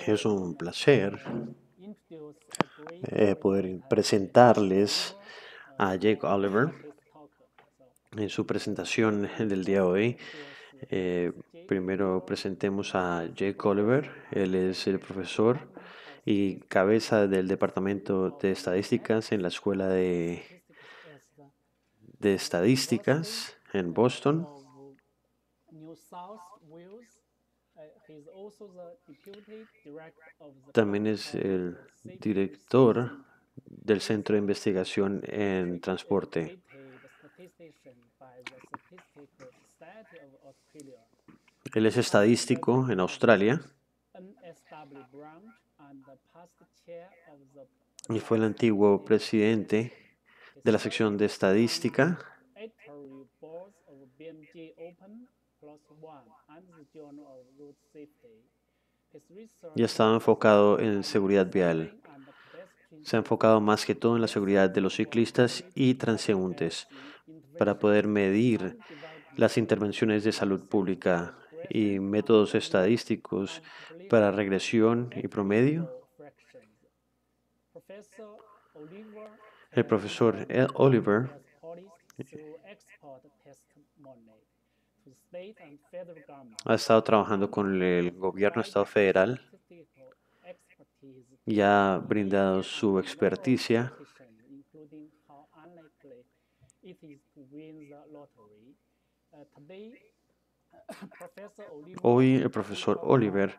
Es un placer poder presentarles a Jake Oliver en su presentación del día de hoy. Primero presentemos a Jake Oliver. Él es el profesor y cabeza del Departamento de Estadísticas en la Escuela de Estadísticas en Boston. También es el director del Centro de Investigación en Transporte. Él es estadístico en Australia y fue el antiguo presidente de la sección de estadística y ha estado enfocado en seguridad vial. Se ha enfocado más que todo en la seguridad de los ciclistas y transeúntes para poder medir las intervenciones de salud pública y métodos estadísticos para regresión y promedio. El profesor Oliver ha estado trabajando con el gobierno estado federal y ha brindado su experticia Hoy el profesor Oliver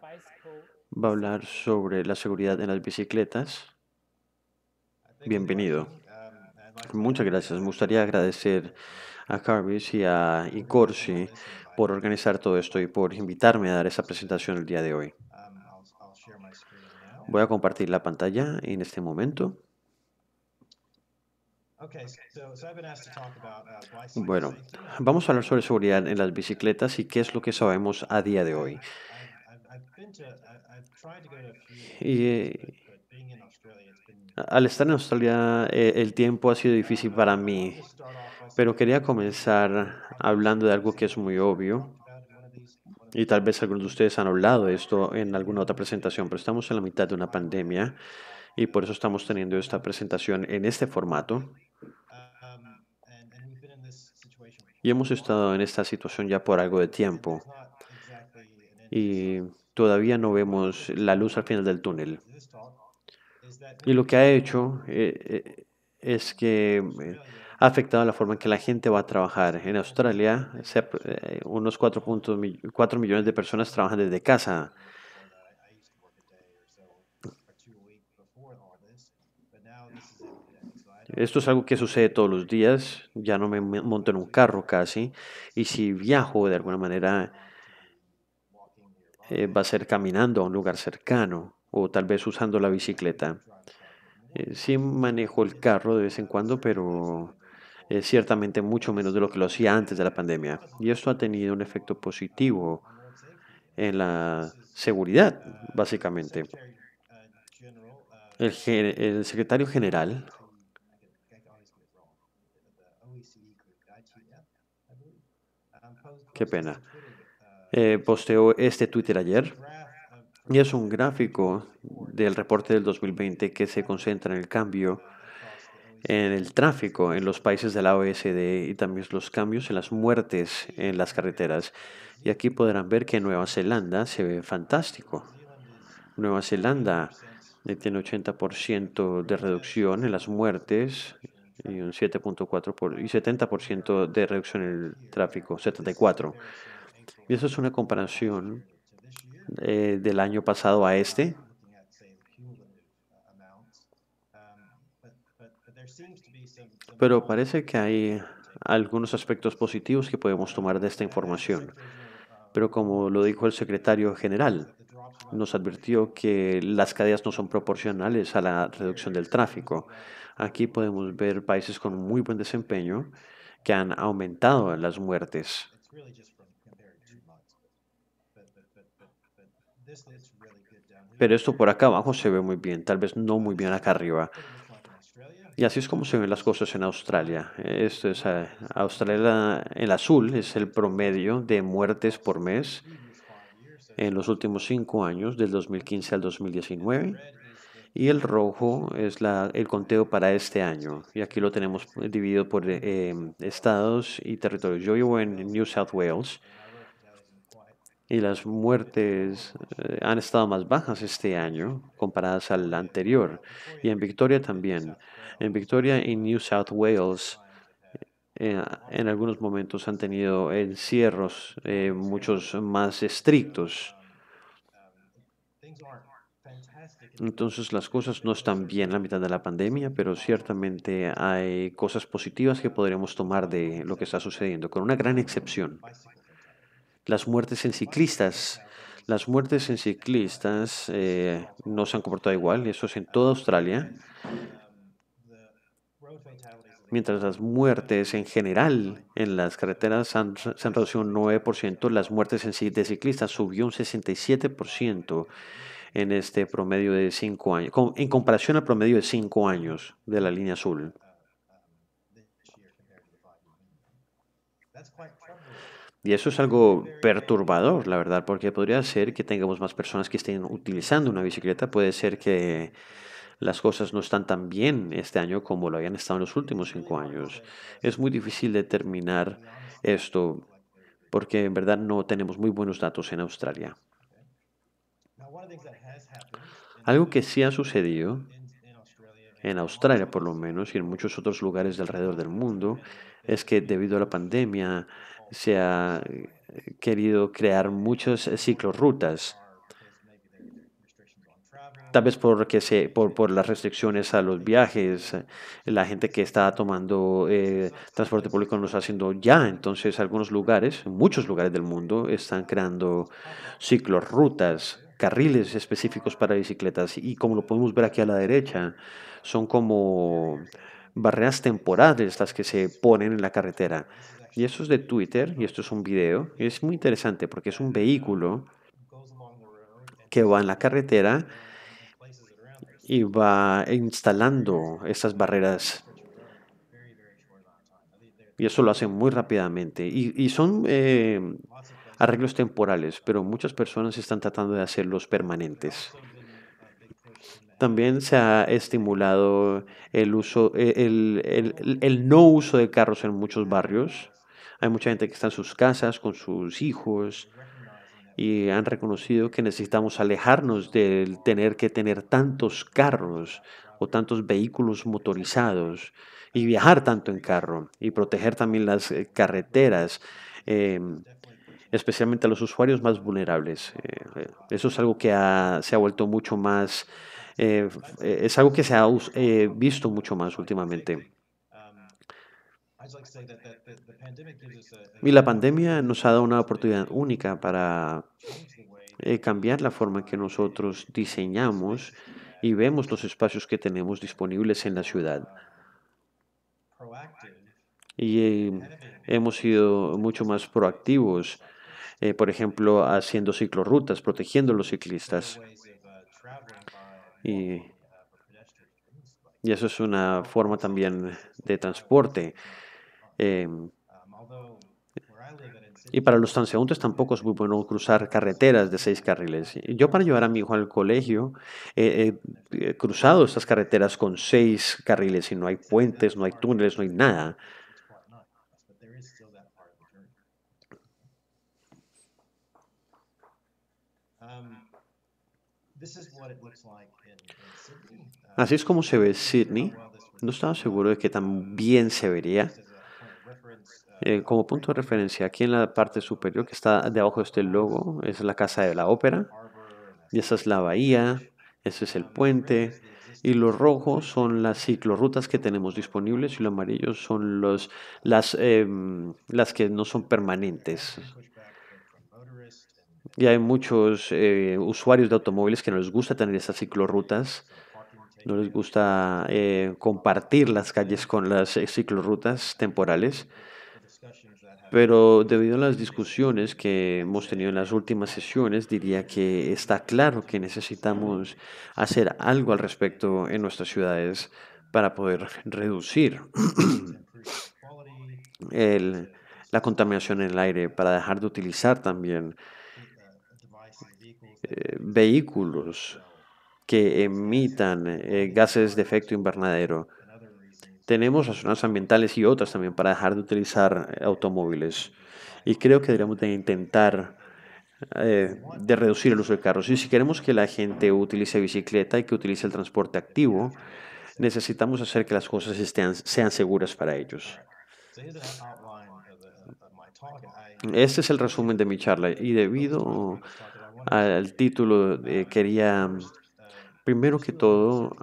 va a hablar sobre la seguridad en las bicicletas. Bienvenido. Muchas gracias. Me gustaría agradecer a Carvis y a Corsi por organizar todo esto y por invitarme a dar esa presentación el día de hoy. Voy a compartir la pantalla en este momento. Bueno, vamos a hablar sobre seguridad en las bicicletas y qué es lo que sabemos a día de hoy. Y al estar en Australia, el tiempo ha sido difícil para mí, pero quería comenzar hablando de algo que es muy obvio. Y tal vez algunos de ustedes han hablado de esto en alguna otra presentación, pero estamos en la mitad de una pandemia y por eso estamos teniendo esta presentación en este formato. Y hemos estado en esta situación ya por algo de tiempo y todavía no vemos la luz al final del túnel. Y lo que ha hecho es que ha afectado la forma en que la gente va a trabajar. En Australia, unos 4 millones de personas trabajan desde casa. Esto es algo que sucede todos los días. Ya no me monto en un carro casi. Y si viajo de alguna manera, va a ser caminando a un lugar cercano o tal vez usando la bicicleta. Sí manejo el carro de vez en cuando, pero ciertamente mucho menos de lo que lo hacía antes de la pandemia. Y esto ha tenido un efecto positivo en la seguridad, básicamente. El secretario general, qué pena, posteó este Twitter ayer. Y es un gráfico del reporte del 2020 que se concentra en el cambio en el tráfico en los países de la OECD y también los cambios en las muertes en las carreteras. Y aquí podrán ver que Nueva Zelanda se ve fantástico. Nueva Zelanda tiene 80% de reducción en las muertes y un 7.4 y 70% de reducción en el tráfico, 74. Y eso es una comparación del año pasado a este. Pero parece que hay algunos aspectos positivos que podemos tomar de esta información. Pero como lo dijo el secretario general, nos advirtió que las caídas no son proporcionales a la reducción del tráfico. Aquí podemos ver países con muy buen desempeño que han aumentado las muertes. Pero esto por acá abajo se ve muy bien, tal vez no muy bien acá arriba. Y así es como se ven las cosas en Australia. Esto es Australia, el azul es el promedio de muertes por mes. en los últimos 5 años, del 2015 al 2019. Y el rojo es el conteo para este año. Y aquí lo tenemos dividido por estados y territorios. Yo vivo en New South Wales y las muertes han estado más bajas este año comparadas al anterior. Y en Victoria también. En Victoria y New South Wales eh, en algunos momentos han tenido encierros muchos más estrictos. Entonces las cosas no están bien en la mitad de la pandemia, pero ciertamente hay cosas positivas que podríamos tomar de lo que está sucediendo, con una gran excepción. Las muertes en ciclistas. Las muertes en ciclistas no se han comportado igual, eso es en toda Australia. Mientras las muertes en general en las carreteras se han reducido un 9%, las muertes de ciclistas subió un 67% en este promedio de 5 años, en comparación al promedio de 5 años de la línea azul. Y eso es algo perturbador, la verdad, porque podría ser que tengamos más personas que estén utilizando una bicicleta. Puede ser que las cosas no están tan bien este año como lo habían estado en los últimos 5 años. Es muy difícil determinar esto porque en verdad no tenemos muy buenos datos en Australia. Algo que sí ha sucedido en Australia por lo menos y en muchos otros lugares de alrededor del mundo es que debido a la pandemia se ha querido crear muchas ciclorrutas. Tal vez por las restricciones a los viajes, la gente que está tomando transporte público no lo está haciendo ya. Entonces, algunos lugares, muchos lugares del mundo, están creando ciclorrutas, carriles específicos para bicicletas. Y como lo podemos ver aquí a la derecha, son como barreras temporales las que se ponen en la carretera. Y esto es de Twitter, y esto es un video. Y es muy interesante porque es un vehículo que va en la carretera y va instalando esas barreras. Y eso lo hacen muy rápidamente. Y son arreglos temporales, pero muchas personas están tratando de hacerlos permanentes. También se ha estimulado el uso, el no uso de carros en muchos barrios. Hay mucha gente que está en sus casas con sus hijos y han reconocido que necesitamos alejarnos del tener que tener tantos carros o tantos vehículos motorizados y viajar tanto en carro y proteger también las carreteras, em, especialmente a los usuarios más vulnerables. Eso es algo que se ha vuelto mucho más, es algo que se ha visto mucho más últimamente. Y la pandemia nos ha dado una oportunidad única para cambiar la forma en que nosotros diseñamos y vemos los espacios que tenemos disponibles en la ciudad. Y hemos sido mucho más proactivos, por ejemplo, haciendo ciclorrutas, protegiendo a los ciclistas. Y, y eso es una forma también de transporte. em, Y para los transeúntes tampoco es muy bueno cruzar carreteras de 6 carriles. Y yo para llevar a mi hijo al colegio he cruzado estas carreteras con 6 carriles y no hay puentes, no hay túneles, no hay nada. Así es como se ve Sydney. No estaba seguro de que tan bien se vería. Como punto de referencia, aquí en la parte superior que está debajo de este logo es la Casa de la Ópera. Y esa es la bahía, ese es el puente. Y los rojos son las ciclorrutas que tenemos disponibles y los amarillos son las que no son permanentes. Y hay muchos usuarios de automóviles que no les gusta tener esas ciclorrutas, no les gusta compartir las calles con las ciclorrutas temporales. Pero debido a las discusiones que hemos tenido en las últimas sesiones, diría que está claro que necesitamos hacer algo al respecto en nuestras ciudades para poder reducir el- la contaminación en el aire, para dejar de utilizar también vehículos que emitan gases de efecto invernadero. Tenemos razones ambientales y otras también para dejar de utilizar automóviles. Y creo que deberíamos de intentar de reducir el uso de carros. Y si queremos que la gente utilice bicicleta y que utilice el transporte activo, necesitamos hacer que las cosas sean seguras para ellos. Este es el resumen de mi charla y debido al título quería, primero que todo,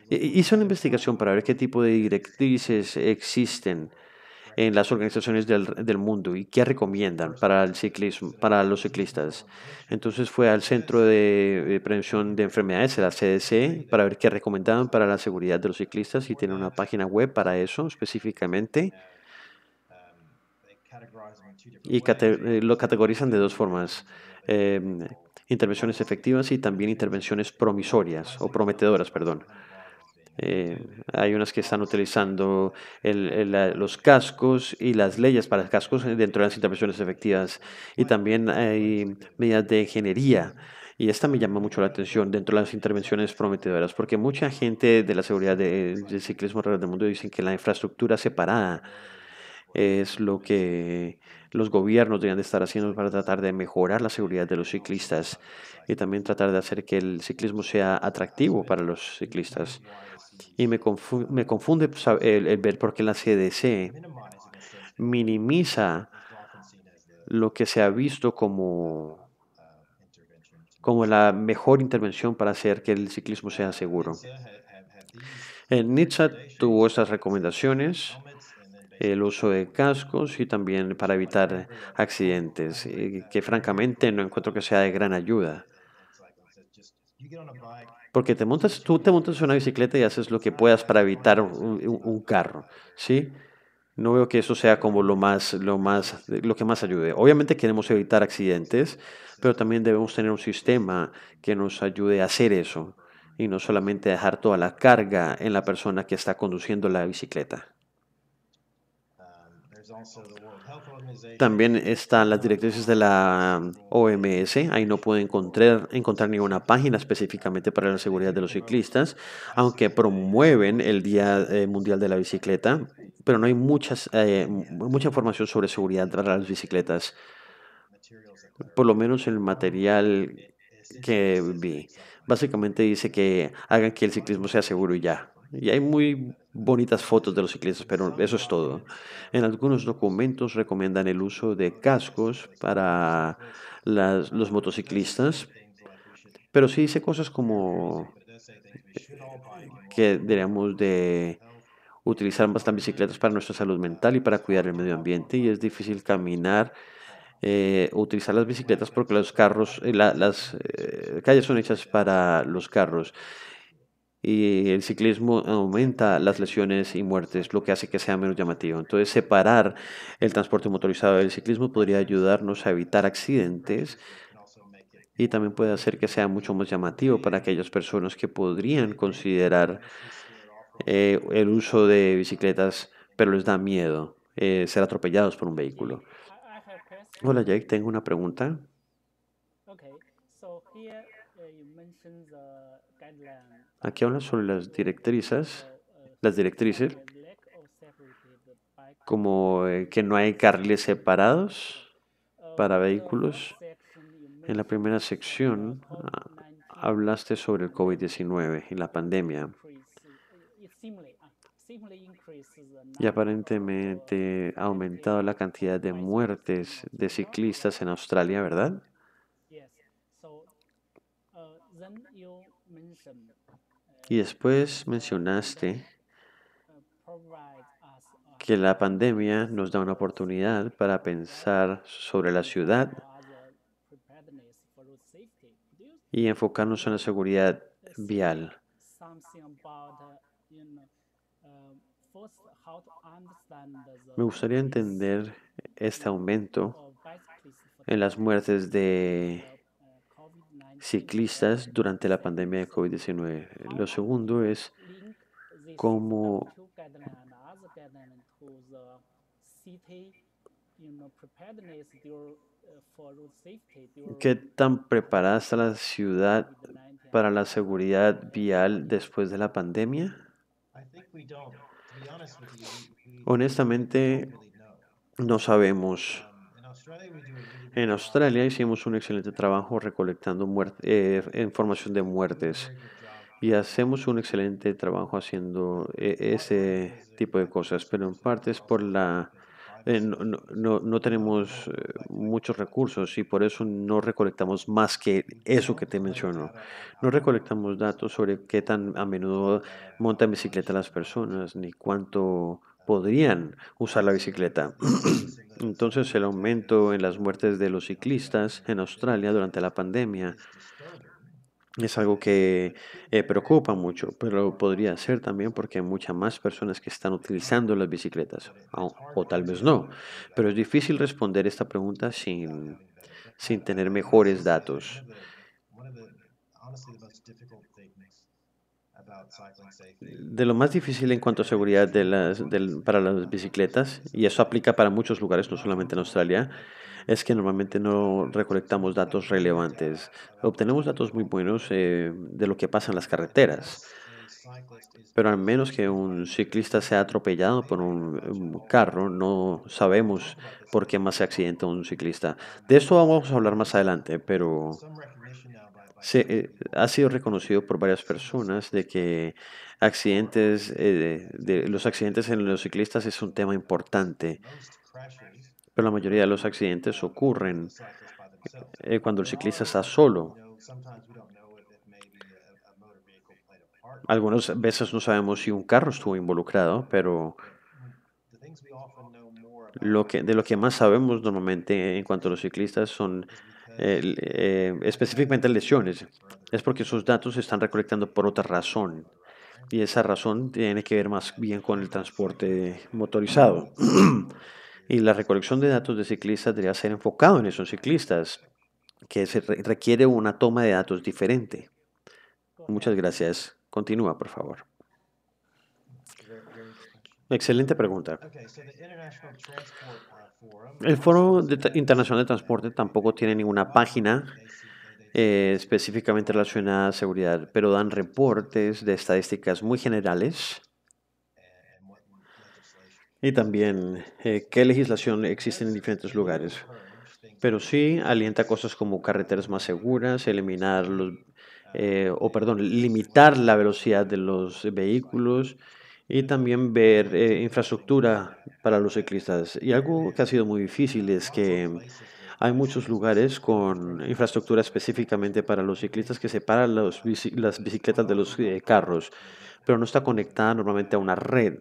hice una investigación para ver qué tipo de directrices existen en las organizaciones del mundo y qué recomiendan para el ciclismo, para los ciclistas. Entonces fue al Centro de Prevención de Enfermedades, la CDC, para ver qué recomendaban para la seguridad de los ciclistas y tiene una página web para eso específicamente y lo categorizan de dos formas. em, Intervenciones efectivas y también intervenciones promisorias o prometedoras, perdón. Eh, Hay unas que están utilizando los cascos y las leyes para cascos dentro de las intervenciones efectivas. Y también hay medidas de ingeniería. Y esta me llama mucho la atención dentro de las intervenciones prometedoras, porque mucha gente de la seguridad del ciclismo alrededor del mundo dicen que la infraestructura separada es lo que los gobiernos deberían de estar haciendo para tratar de mejorar la seguridad de los ciclistas y también tratar de hacer que el ciclismo sea atractivo para los ciclistas. Y me confunde pues, el ver por qué la CDC minimiza lo que se ha visto como la mejor intervención para hacer que el ciclismo sea seguro. El NHTSA tuvo estas recomendaciones, el uso de cascos y también para evitar accidentes, que francamente no encuentro que sea de gran ayuda. Porque tú te montas en una bicicleta y haces lo que puedas para evitar un carro, ¿sí? No veo que eso sea como lo que más ayude. Obviamente queremos evitar accidentes, pero también debemos tener un sistema que nos ayude a hacer eso y no solamente dejar toda la carga en la persona que está conduciendo la bicicleta. También están las directrices de la OMS. Ahí no puedo encontrar ninguna página específicamente para la seguridad de los ciclistas, aunque promueven el Día Mundial de la Bicicleta, pero no hay mucha información sobre seguridad para las bicicletas, por lo menos el material que vi. Básicamente dice que hagan que el ciclismo sea seguro y ya. Y hay muy bonitas fotos de los ciclistas, pero eso es todo. En algunos documentos recomiendan el uso de cascos para los motociclistas, pero sí dice cosas como que deberíamos de utilizar más las bicicletas para nuestra salud mental y para cuidar el medio ambiente. Y es difícil caminar utilizar las bicicletas porque los carros, las calles son hechas para los carros y el ciclismo aumenta las lesiones y muertes, lo que hace que sea menos llamativo. Entonces, separar el transporte motorizado del ciclismo podría ayudarnos a evitar accidentes y también puede hacer que sea mucho más llamativo para aquellas personas que podrían considerar el uso de bicicletas, pero les da miedo ser atropellados por un vehículo. I have Hola question. Jake, tengo una pregunta. Okay, so here you mentioned the guideline Aquí habla sobre las directrices, the lack of separated bike como que no hay lanes. carriles separados para In the first vehículos. section, you En la mentioned primera the sección COVID-19 hablaste sobre el pandemic COVID-19 y la pandemia increase. It seemingly increases the y number of aparentemente ha aumentado la fatality cantidad de bicyclists in muertes de Australia. ciclistas en Australia, ¿verdad? Yes. So then you mentioned Y this después mencionaste pandemic provides us que an la pandemia opportunity nos da una to think oportunidad para about pensar sobre la design ciudad or other preparedness for road safety. y Do enfocarnos en la you seguridad think vial. something about first how to understand Me the gustaría increase entender este aumento of bicyclist en las fatalities muertes during de the COVID-19 ciclistas pandemic. durante la Second, pandemia de COVID-19. how Lo segundo you es link this cómo WHO guideline and other guideline to the city preparedness ¿Qué tan preparada está la ciudad para la seguridad vial después de la pandemia? Honestamente, no sabemos. En Australia hicimos un excelente trabajo recolectando información de muertes y hacemos un excelente trabajo haciendo ese tipo de cosas, pero en parte es por no tenemos muchos recursos y por eso no recolectamos más que eso que te menciono. No recolectamos datos sobre qué tan a menudo montan bicicleta las personas ni cuánto podrían usar la bicicleta. Entonces, el aumento en las muertes de los ciclistas en Australia durante la pandemia es algo que preocupa mucho, pero podría ser también porque hay muchas más personas que están utilizando las bicicletas, o tal vez no. Pero es difícil responder esta pregunta sin tener mejores datos. De lo más difícil en cuanto a seguridad para las bicicletas, y eso aplica para muchos lugares, no solamente en Australia, es que normalmente no recolectamos datos relevantes. Obtenemos datos muy buenos de lo que pasa en las carreteras, pero al menos que un ciclista sea atropellado por un carro, no sabemos por qué más se accidenta un ciclista. De esto vamos a hablar más adelante, pero ha sido reconocido por varias personas de que los accidentes en los ciclistas es un tema importante, pero la mayoría de los accidentes ocurren cuando el ciclista está solo. Algunas veces no sabemos si un carro estuvo involucrado, pero de lo que más sabemos normalmente en cuanto a los ciclistas son específicamente lesiones. Es porque esos datos se están recolectando por otra razón. Y esa razón tiene que ver más bien con el transporte motorizado. Y la recolección de datos de ciclistas debería ser enfocado en esos ciclistas, que requiere una toma de datos diferente. Muchas gracias. Continúa, por favor. Excelente pregunta. El Foro Internacional de Transporte tampoco tiene ninguna página específicamente relacionada a seguridad, pero dan reportes de estadísticas muy generales y también qué legislación existe en diferentes lugares. Pero sí alienta cosas como carreteras más seguras, limitar la velocidad de los vehículos y también ver infraestructura para los ciclistas. Y algo que ha sido muy difícil es que hay muchos lugares con infraestructura específicamente para los ciclistas que separan las bicicletas de los carros, pero no está conectada normalmente a una red.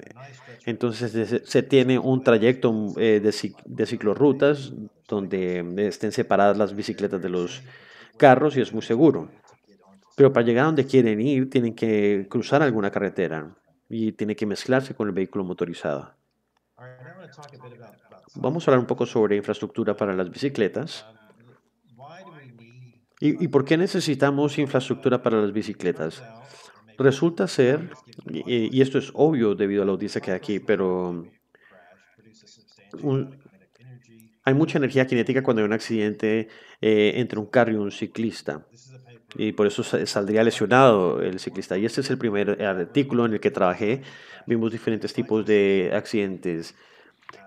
Entonces se tiene un trayecto de ciclorrutas donde estén separadas las bicicletas de los carros y es muy seguro. Pero para llegar a donde quieren ir, tienen que cruzar alguna carretera y tiene que mezclarse con el vehículo motorizado. Vamos a hablar un poco sobre infraestructura para las bicicletas. ¿Y por qué necesitamos infraestructura para las bicicletas? Resulta ser, y esto es obvio debido a la audiencia que hay aquí, pero un- hay mucha energía cinética cuando hay un accidente entre un carro y un ciclista. Y por eso saldría lesionado el ciclista. Y este es el primer artículo en el que trabajé. Vimos diferentes tipos de accidentes.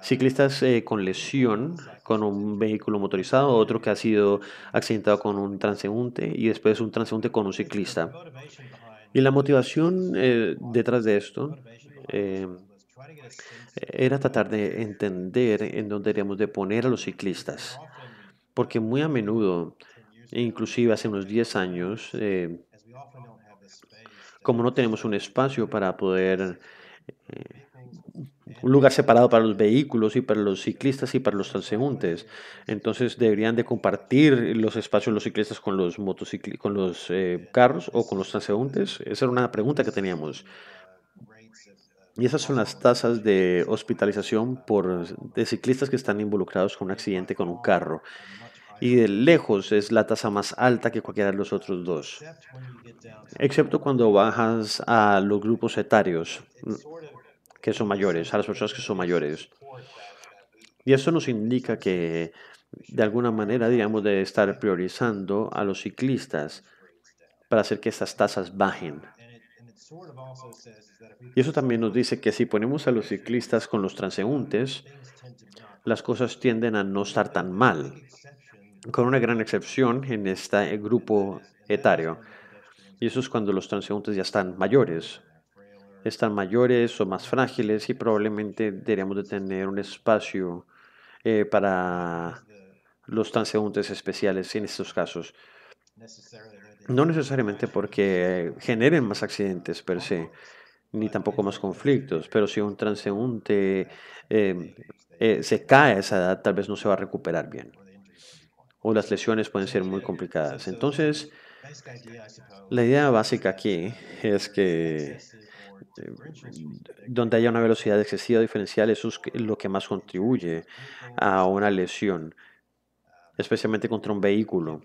Ciclistas con lesión, con un vehículo motorizado, otro que ha sido accidentado con un transeúnte y después un transeúnte con un ciclista. Y la motivación detrás de esto eh, era tratar de entender en dónde deberíamos de poner a los ciclistas, porque muy a menudo, inclusive hace unos 10 años, como no tenemos un espacio para poder, eh, un lugar separado para los vehículos y para los ciclistas y para los transeúntes, entonces deberían de compartir los espacios los ciclistas con con los carros o con los transeúntes. Esa era una pregunta que teníamos. Y esas son las tasas de hospitalización de ciclistas que están involucrados con un accidente con un carro. Y de lejos es la tasa más alta que cualquiera de los otros dos, excepto cuando bajas a los grupos etarios que son mayores, a las personas que son mayores. Y eso nos indica que de alguna manera, digamos, de estar priorizando a los ciclistas para hacer que estas tasas bajen. Y eso también nos dice que si ponemos a los ciclistas con los transeúntes, las cosas tienden a no estar tan mal, con una gran excepción en este grupo etario. Y eso es cuando los transeúntes ya están mayores o más frágiles y probablemente deberíamos de tener un espacio para los transeúntes especiales en estos casos. No necesariamente porque generen más accidentes per se, ni tampoco más conflictos, pero si un transeúnte eh, se cae a esa edad, tal vez no se va a recuperar bien, o las lesiones pueden ser muy complicadas. Entonces, la idea básica aquí es que eh, donde haya una velocidad excesiva diferencial, eso es lo que más contribuye a una lesión, especialmente contra un vehículo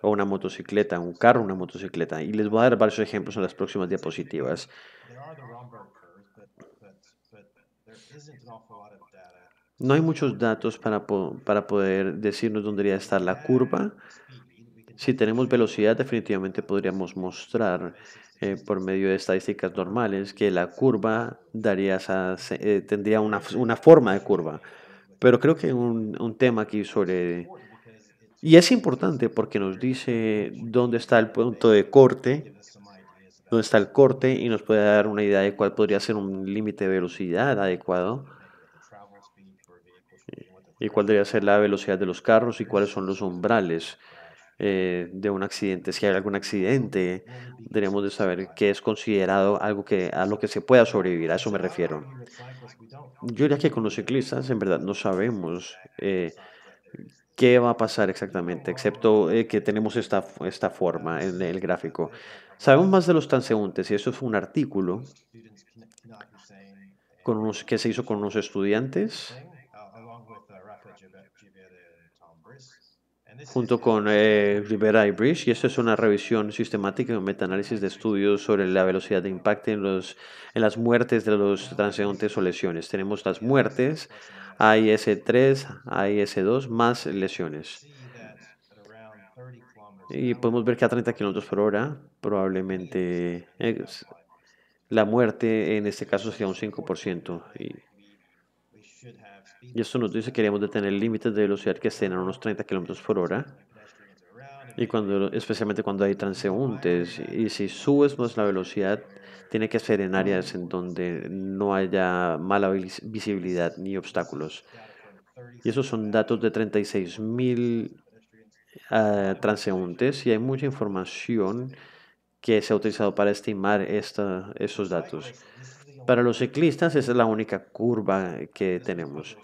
o una motocicleta, un carro, una motocicleta. Y les voy a dar varios ejemplos en las próximas diapositivas. No hay muchos datos para poder decirnos dónde debería estar la curva. Si tenemos velocidad, definitivamente podríamos mostrar por medio de estadísticas normales que la curva tendría una forma de curva. Pero creo que un tema aquí sobre... Y es importante porque nos dice dónde está el punto de corte, dónde está el corte y nos puede dar una idea de cuál podría ser un límite de velocidad adecuado y cuál debería ser la velocidad de los carros y cuáles son los umbrales de un accidente. Si hay algún accidente, deberíamos de saber qué es considerado algo a lo que se pueda sobrevivir. A eso me refiero. Yo diría que con los ciclistas, en verdad, no sabemos qué va a pasar exactamente, excepto que tenemos esta forma en el gráfico. Sabemos más de los transeúntes y eso fue un artículo que se hizo con unos estudiantes junto con Rivera y Bridge, y esto es una revisión sistemática y un metaanálisis de estudios sobre la velocidad de impacto en las muertes de los transeúntes o lesiones. Tenemos las muertes, AIS-3, AIS-2, más lesiones. Y podemos ver que a 30 kilómetros por hora, probablemente la muerte en este caso sería un 5%. Y esto nos dice que queremos detener límites de velocidad que estén a unos 30 kilómetros por hora. Y especialmente cuando hay transeúntes, y si subes más la velocidad, tiene que ser en áreas en donde no haya mala visibilidad ni obstáculos. Y esos son datos de 36.000 transeúntes y hay mucha información que se ha utilizado para estimar esos datos. Para los ciclistas, esa es la única curva que tenemos.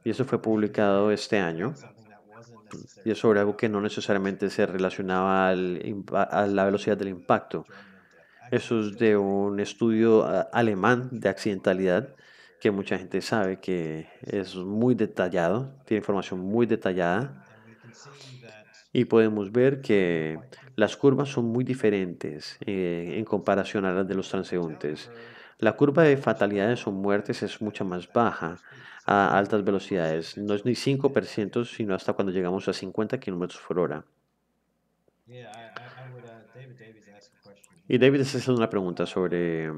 Y eso fue publicado este año. Y es sobre algo que no necesariamente se relacionaba a la velocidad del impacto. Eso es de un estudio alemán de accidentalidad que mucha gente sabe que es muy detallado, tiene información muy detallada y podemos ver que las curvas son muy diferentes en comparación a las de los transeúntes. La curva de fatalidades o muertes es mucho más baja a altas velocidades. No es ni 5%, sino hasta cuando llegamos a 50 kilómetros por hora. Y David está haciendo una pregunta sobre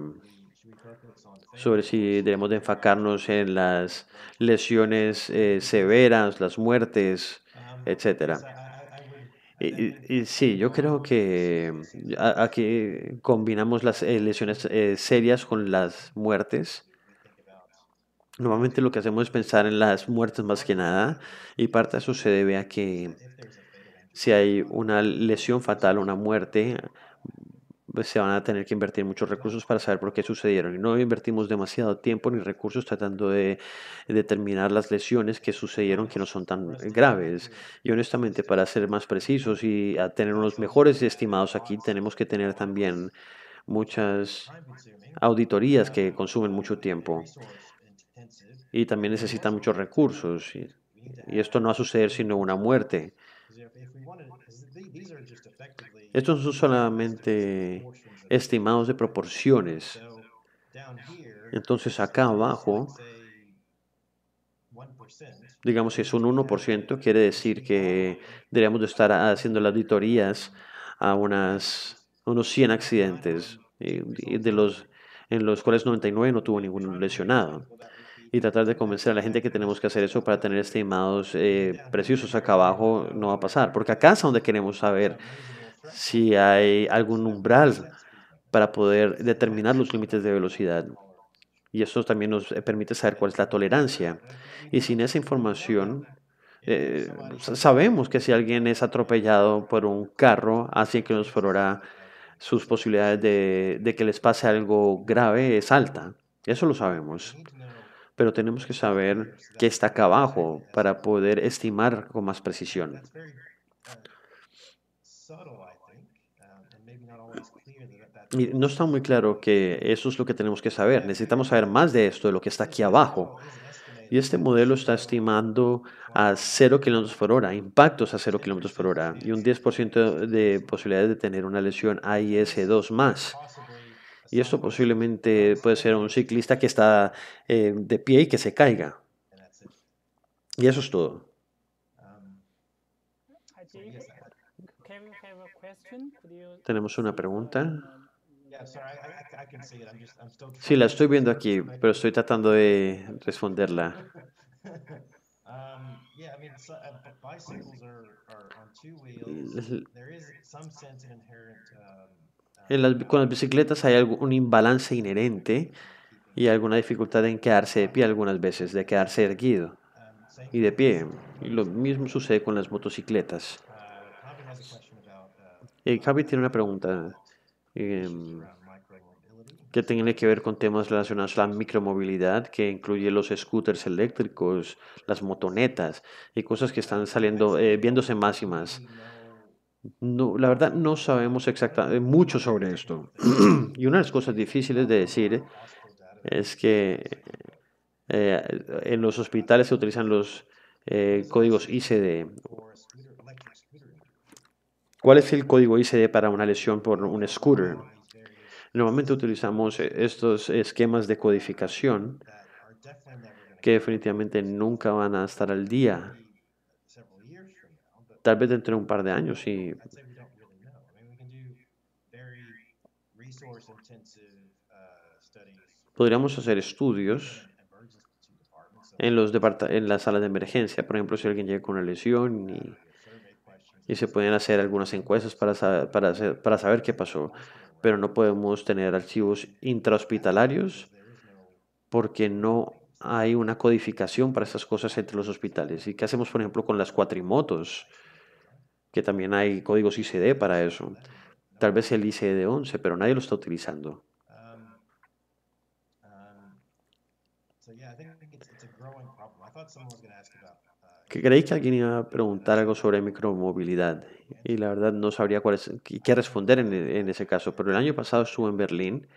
si debemos de enfocarnos en las lesiones severas, las muertes, etcétera. Y sí, yo creo que aquí combinamos las lesiones serias con las muertes. Normalmente lo que hacemos es pensar en las muertes más que nada, y parte de eso se debe a que si hay una lesión fatal o una muerte, pues se van a tener que invertir muchos recursos para saber por qué sucedieron. Y no invertimos demasiado tiempo ni recursos tratando de determinar las lesiones que sucedieron que no son tan graves. Y honestamente, para ser más precisos y a tener unos mejores estimados aquí, tenemos que tener también muchas auditorías que consumen mucho tiempo y también necesitan muchos recursos. Y esto no va a suceder sino una muerte. Estos son solamente estimados de proporciones. Entonces acá abajo Digamos, si es un 1%, quiere decir que deberíamos de estar haciendo las auditorías a unos 100 accidentes, en los cuales 99 no tuvo ningún lesionado. Y tratar de convencer a la gente que tenemos que hacer eso para tener estimados precisos acá abajo no va a pasar, porque acá es donde queremos saber si hay algún umbral para poder determinar los límites de velocidad. Y esto también nos permite saber cuál es la tolerancia. Y sin esa información, sabemos que si alguien es atropellado por un carro a 100 kilómetros por hora, sus posibilidades de que les pase algo grave es alta. Eso lo sabemos. Pero tenemos que saber qué está acá abajo para poder estimar con más precisión. Y no está muy claro que eso es lo que tenemos que saber. Necesitamos saber más de esto, de lo que está aquí abajo. Y este modelo está estimando a 0 kilómetros por hora, impactos a 0 kilómetros por hora y un 10% de posibilidades de tener una lesión AIS2 más. Y esto posiblemente puede ser un ciclista que está de pie y que se caiga. Y eso es todo. I think Kevin have a question. Could you Tenemos una see pregunta. the Sí, la estoy viendo aquí, pero estoy tratando de responderla. L- con las bicicletas hay un imbalance inherente y alguna dificultad en quedarse de pie algunas veces, de quedarse erguido y de pie. Y lo mismo sucede con las motocicletas. Javi tiene una pregunta em, que tiene que ver con temas relacionados a la micromovilidad, que incluye los scooters eléctricos, las motonetas y cosas que están saliendo, viéndose más y más. No, la verdad no sabemos exactamente mucho sobre esto. Y una de las cosas difíciles de decir es que en los hospitales se utilizan los códigos ICD. ¿Cuál es el código ICD para una lesión por un scooter? Normalmente utilizamos estos esquemas de codificación que definitivamente nunca van a estar al día. Tal vez dentro de un par de años, sí. Podríamos hacer estudios en las salas de emergencia. Por ejemplo, si alguien llega con una lesión y se pueden hacer algunas encuestas para saber qué pasó. Pero no podemos tener archivos intrahospitalarios porque no hay una codificación para estas cosas entre los hospitales. ¿Y qué hacemos, por ejemplo, con las cuatrimotos? Que también hay códigos ICD para eso. Tal vez el ICD-11, pero nadie lo está utilizando. Que creí que alguien iba a preguntar algo sobre micromovilidad y la verdad no sabría qué responder en ese caso. Pero el año pasado estuve en Berlín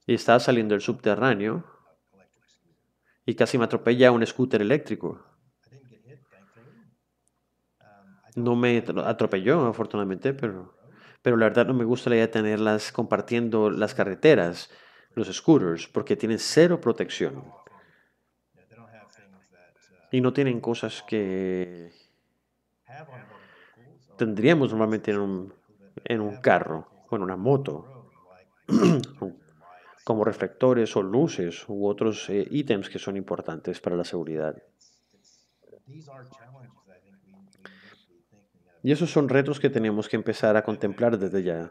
y estaba saliendo del subterráneo y casi me atropella un scooter eléctrico. No me atropelló, afortunadamente, pero la verdad no me gusta la idea de tenerlas compartiendo las carreteras, los scooters, porque tienen cero protección y no tienen cosas que tendríamos normalmente en un carro o en una moto, como reflectores o luces u otros ítems que son importantes para la seguridad. Y esos son retos que tenemos que empezar a contemplar desde ya.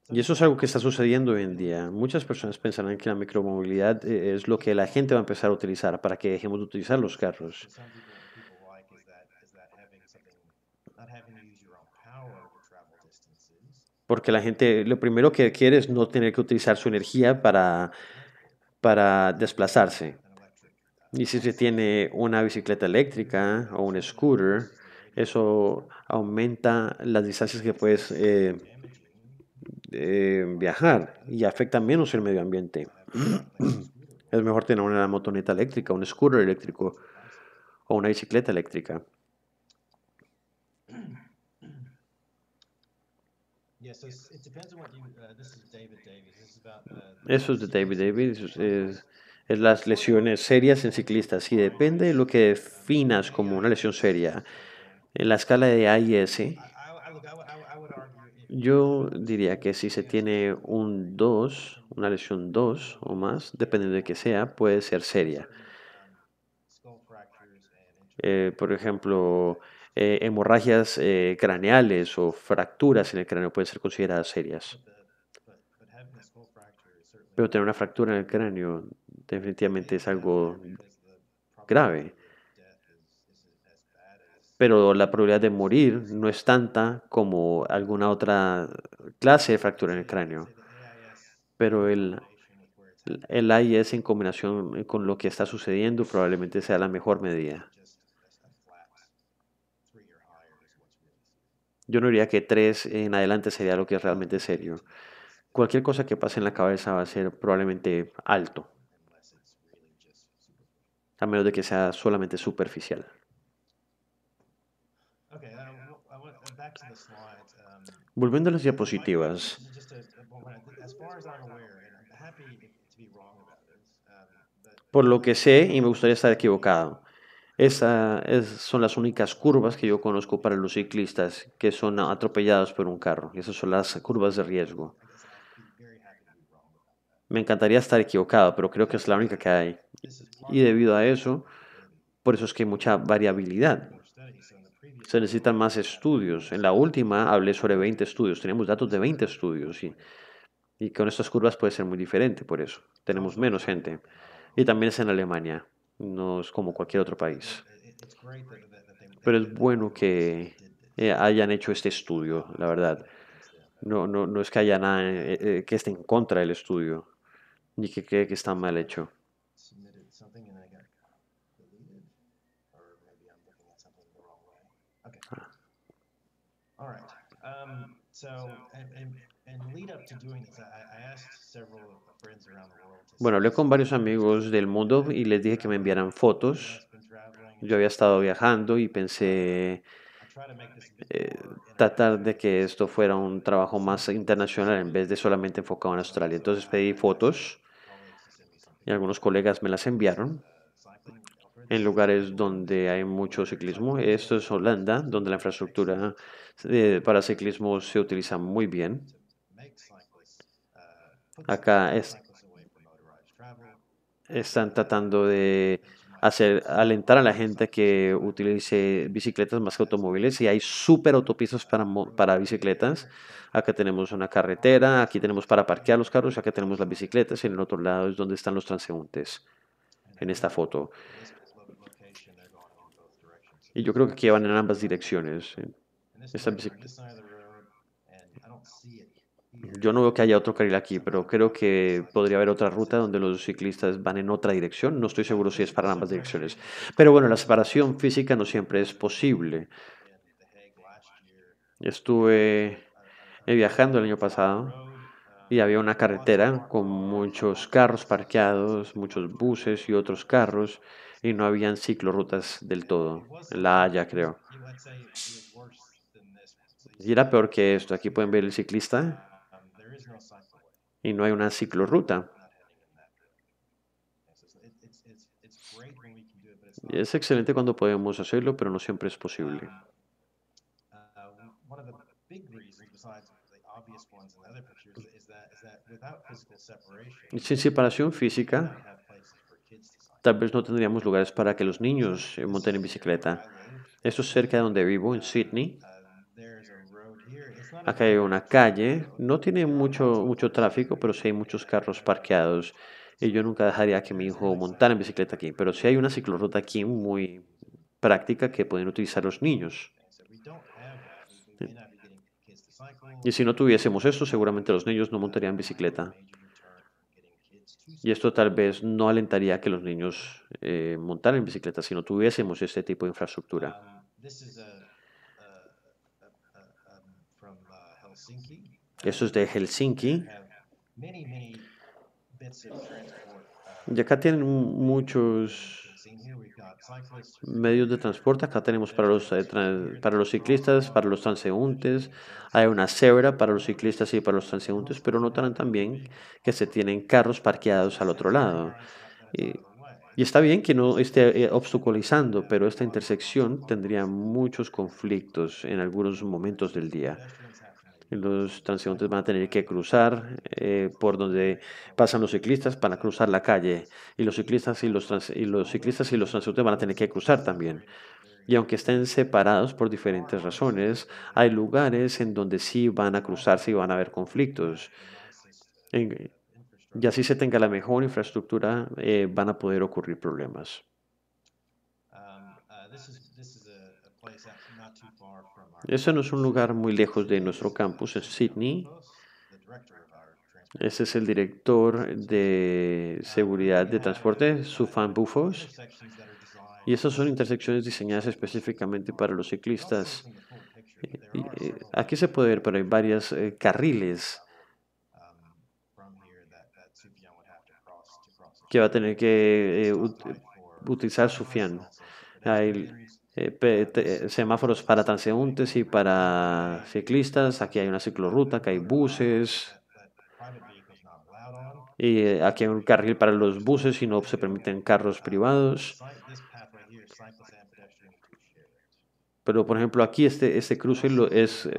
Y eso es algo que está sucediendo hoy en día. Muchas personas pensarán que la micromovilidad es lo que la gente va a empezar a utilizar para que dejemos de utilizar los carros. Porque la gente lo primero que quiere es no tener que utilizar su energía para desplazarse. Y si se tiene una bicicleta eléctrica o un scooter, eso aumenta las distancias que puedes viajar y afecta menos el medio ambiente. Es mejor tener una motoneta eléctrica, un scooter eléctrico o una bicicleta eléctrica. Eso es de David Davis, es las lesiones serias en ciclistas. Y depende de lo que definas como una lesión seria. En la escala de A y S, yo diría que si se tiene un 2, una lesión 2 o más, dependiendo de que sea, puede ser seria. Por ejemplo, hemorragias craneales o fracturas en el cráneo pueden ser consideradas serias. Pero tener una fractura en el cráneo definitivamente es algo grave. Pero la probabilidad de morir no es tanta como alguna otra clase de fractura en el cráneo. Pero el AIS en combinación con lo que está sucediendo probablemente sea la mejor medida. Yo no diría que 3 en adelante sería lo que es realmente serio. Cualquier cosa que pase en la cabeza va a ser probablemente alto, a menos de que sea solamente superficial. Volviendo a las diapositivas, por lo que sé, y me gustaría estar equivocado, son las únicas curvas que yo conozco para los ciclistas que son atropellados por un carro. Y esas son las curvas de riesgo. Me encantaría estar equivocado, pero creo que es la única que hay. Y debido a eso, por eso es que hay mucha variabilidad. Se necesitan más estudios. En la última hablé sobre 20 estudios. Tenemos datos de 20 estudios y con estas curvas puede ser muy diferente por eso. Tenemos menos gente. Y también es en Alemania. No es como cualquier otro país. Pero es bueno que hayan hecho este estudio, la verdad. No es que haya nada que esté en contra del estudio, ni que cree que está mal hecho. Bueno, hablé con varios amigos del mundo y les dije que me enviaran fotos. Yo había estado viajando y pensé eh, tratar de que esto fuera un trabajo más internacional en vez de solamente enfocado en Australia. Entonces pedí fotos y algunos colegas me las enviaron en lugares donde hay mucho ciclismo. Esto es Holanda, donde la infraestructura para ciclismo se utiliza muy bien. Acá están tratando de alentar a la gente que utilice bicicletas más que automóviles y hay súper autopistas para bicicletas. Acá tenemos una carretera, aquí tenemos para parquear los carros, acá tenemos las bicicletas y en el otro lado es donde están los transeúntes en esta foto. Y yo creo que aquí van en ambas direcciones. Estas Yo no veo que haya otro carril aquí, pero creo que podría haber otra ruta donde los ciclistas van en otra dirección. No estoy seguro si es para ambas direcciones. Pero bueno, la separación física no siempre es posible. Estuve viajando el año pasado y había una carretera con muchos carros parqueados, muchos buses y otros carros, y no habían ciclorrutas del todo. En La Haya, creo. Y era peor que esto. Aquí pueden ver el ciclista y no hay una ciclorruta. Es excelente cuando podemos hacerlo, pero no siempre es posible. Y sin separación física, tal vez no tendríamos lugares para que los niños monten en bicicleta. Esto es cerca de donde vivo, en Sydney. Acá hay una calle, no tiene mucho tráfico, pero sí hay muchos carros parqueados. Y yo nunca dejaría que mi hijo montara en bicicleta aquí, pero sí hay una ciclorruta aquí muy práctica que pueden utilizar los niños. Y si no tuviésemos esto, seguramente los niños no montarían bicicleta. Y esto tal vez no alentaría a que los niños montaran en bicicleta si no tuviésemos este tipo de infraestructura. Eso es de Helsinki. Y acá tienen muchos. medios de transporte. Acá tenemos para para los ciclistas, para los transeúntes. Hay una cebra para los ciclistas y para los transeúntes, pero notarán también que se tienen carros parqueados al otro lado. Y, y está bien que no esté obstaculizando, pero esta intersección tendría muchos conflictos en algunos momentos del día. Los transeúntes van a tener que cruzar por donde pasan los ciclistas para cruzar la calle. Y los ciclistas y los ciclistas y los transeúntes van a tener que cruzar también. Y aunque estén separados por diferentes razones, hay lugares en donde sí van a cruzarse y van a haber conflictos. En- y así se tenga la mejor infraestructura, van a poder ocurrir problemas. Eso no es un lugar muy lejos de nuestro campus, en Sydney. Ese es el director de seguridad de transporte, Sufan Bufos. Y esas son intersecciones diseñadas específicamente para los ciclistas. Aquí se puede ver, pero hay varios carriles que va a tener que utilizar Sufian. Hay semáforos para transeúntes y para ciclistas. Aquí hay una ciclorruta, acá hay buses. Y aquí hay un carril para los buses y no se permiten carros privados. Pero, por ejemplo, aquí este cruce es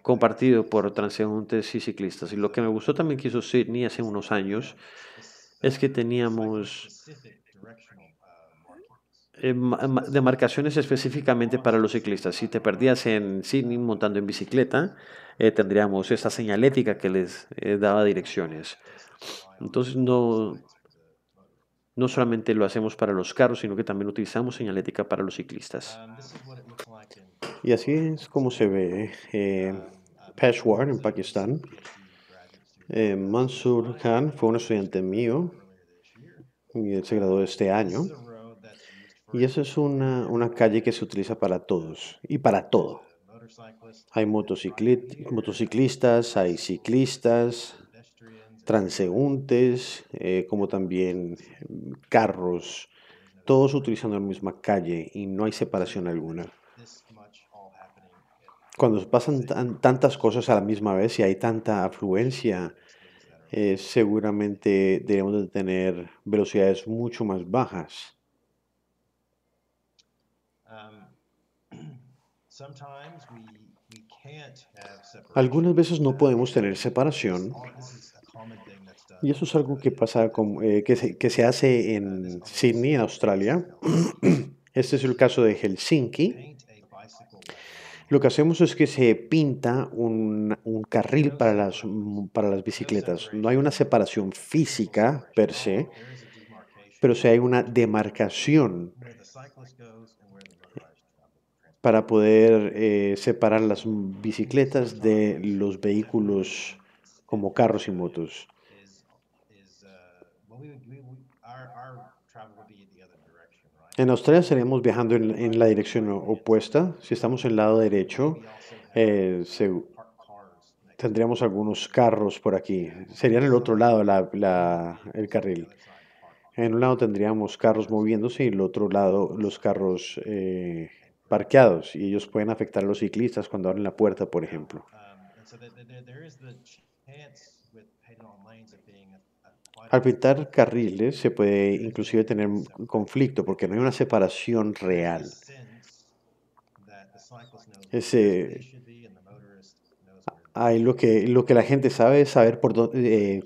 compartido por transeúntes y ciclistas. Y lo que me gustó también que hizo Sydney hace unos años es que teníamos demarcaciones específicamente para los ciclistas. Si te perdías en Sydney montando en bicicleta, tendríamos esta señalética que les daba direcciones. Entonces, no solamente lo hacemos para los carros, sino que también utilizamos señalética para los ciclistas. Y así es como se ve Peshawar en Pakistán. Mansur Khan fue un estudiante mío y él se graduó este año. Y esa es una calle que se utiliza para todos y para todo. Hay motociclistas, hay ciclistas, transeúntes, como también carros, todos utilizando la misma calle y no hay separación alguna. Cuando pasan tantas cosas a la misma vez y hay tanta afluencia, seguramente debemos de tener velocidades mucho más bajas. Algunas veces no podemos tener separación y eso es algo que pasa que se hace en Sydney, Australia. Este es el caso de Helsinki. Lo que hacemos es que se pinta un carril para las bicicletas. No hay una separación física per se, pero sí hay una demarcación para poder separar las bicicletas de los vehículos como carros y motos. En Australia estaríamos viajando en la dirección opuesta. Si estamos en el lado derecho, tendríamos algunos carros por aquí. Sería en el otro lado el carril. En un lado tendríamos carros moviéndose y en el otro lado los carros parqueados. Y ellos pueden afectar a los ciclistas cuando abren la puerta, por ejemplo. Al pintar carriles se puede inclusive tener un conflicto porque no hay una separación real. Hay lo que la gente sabe es saber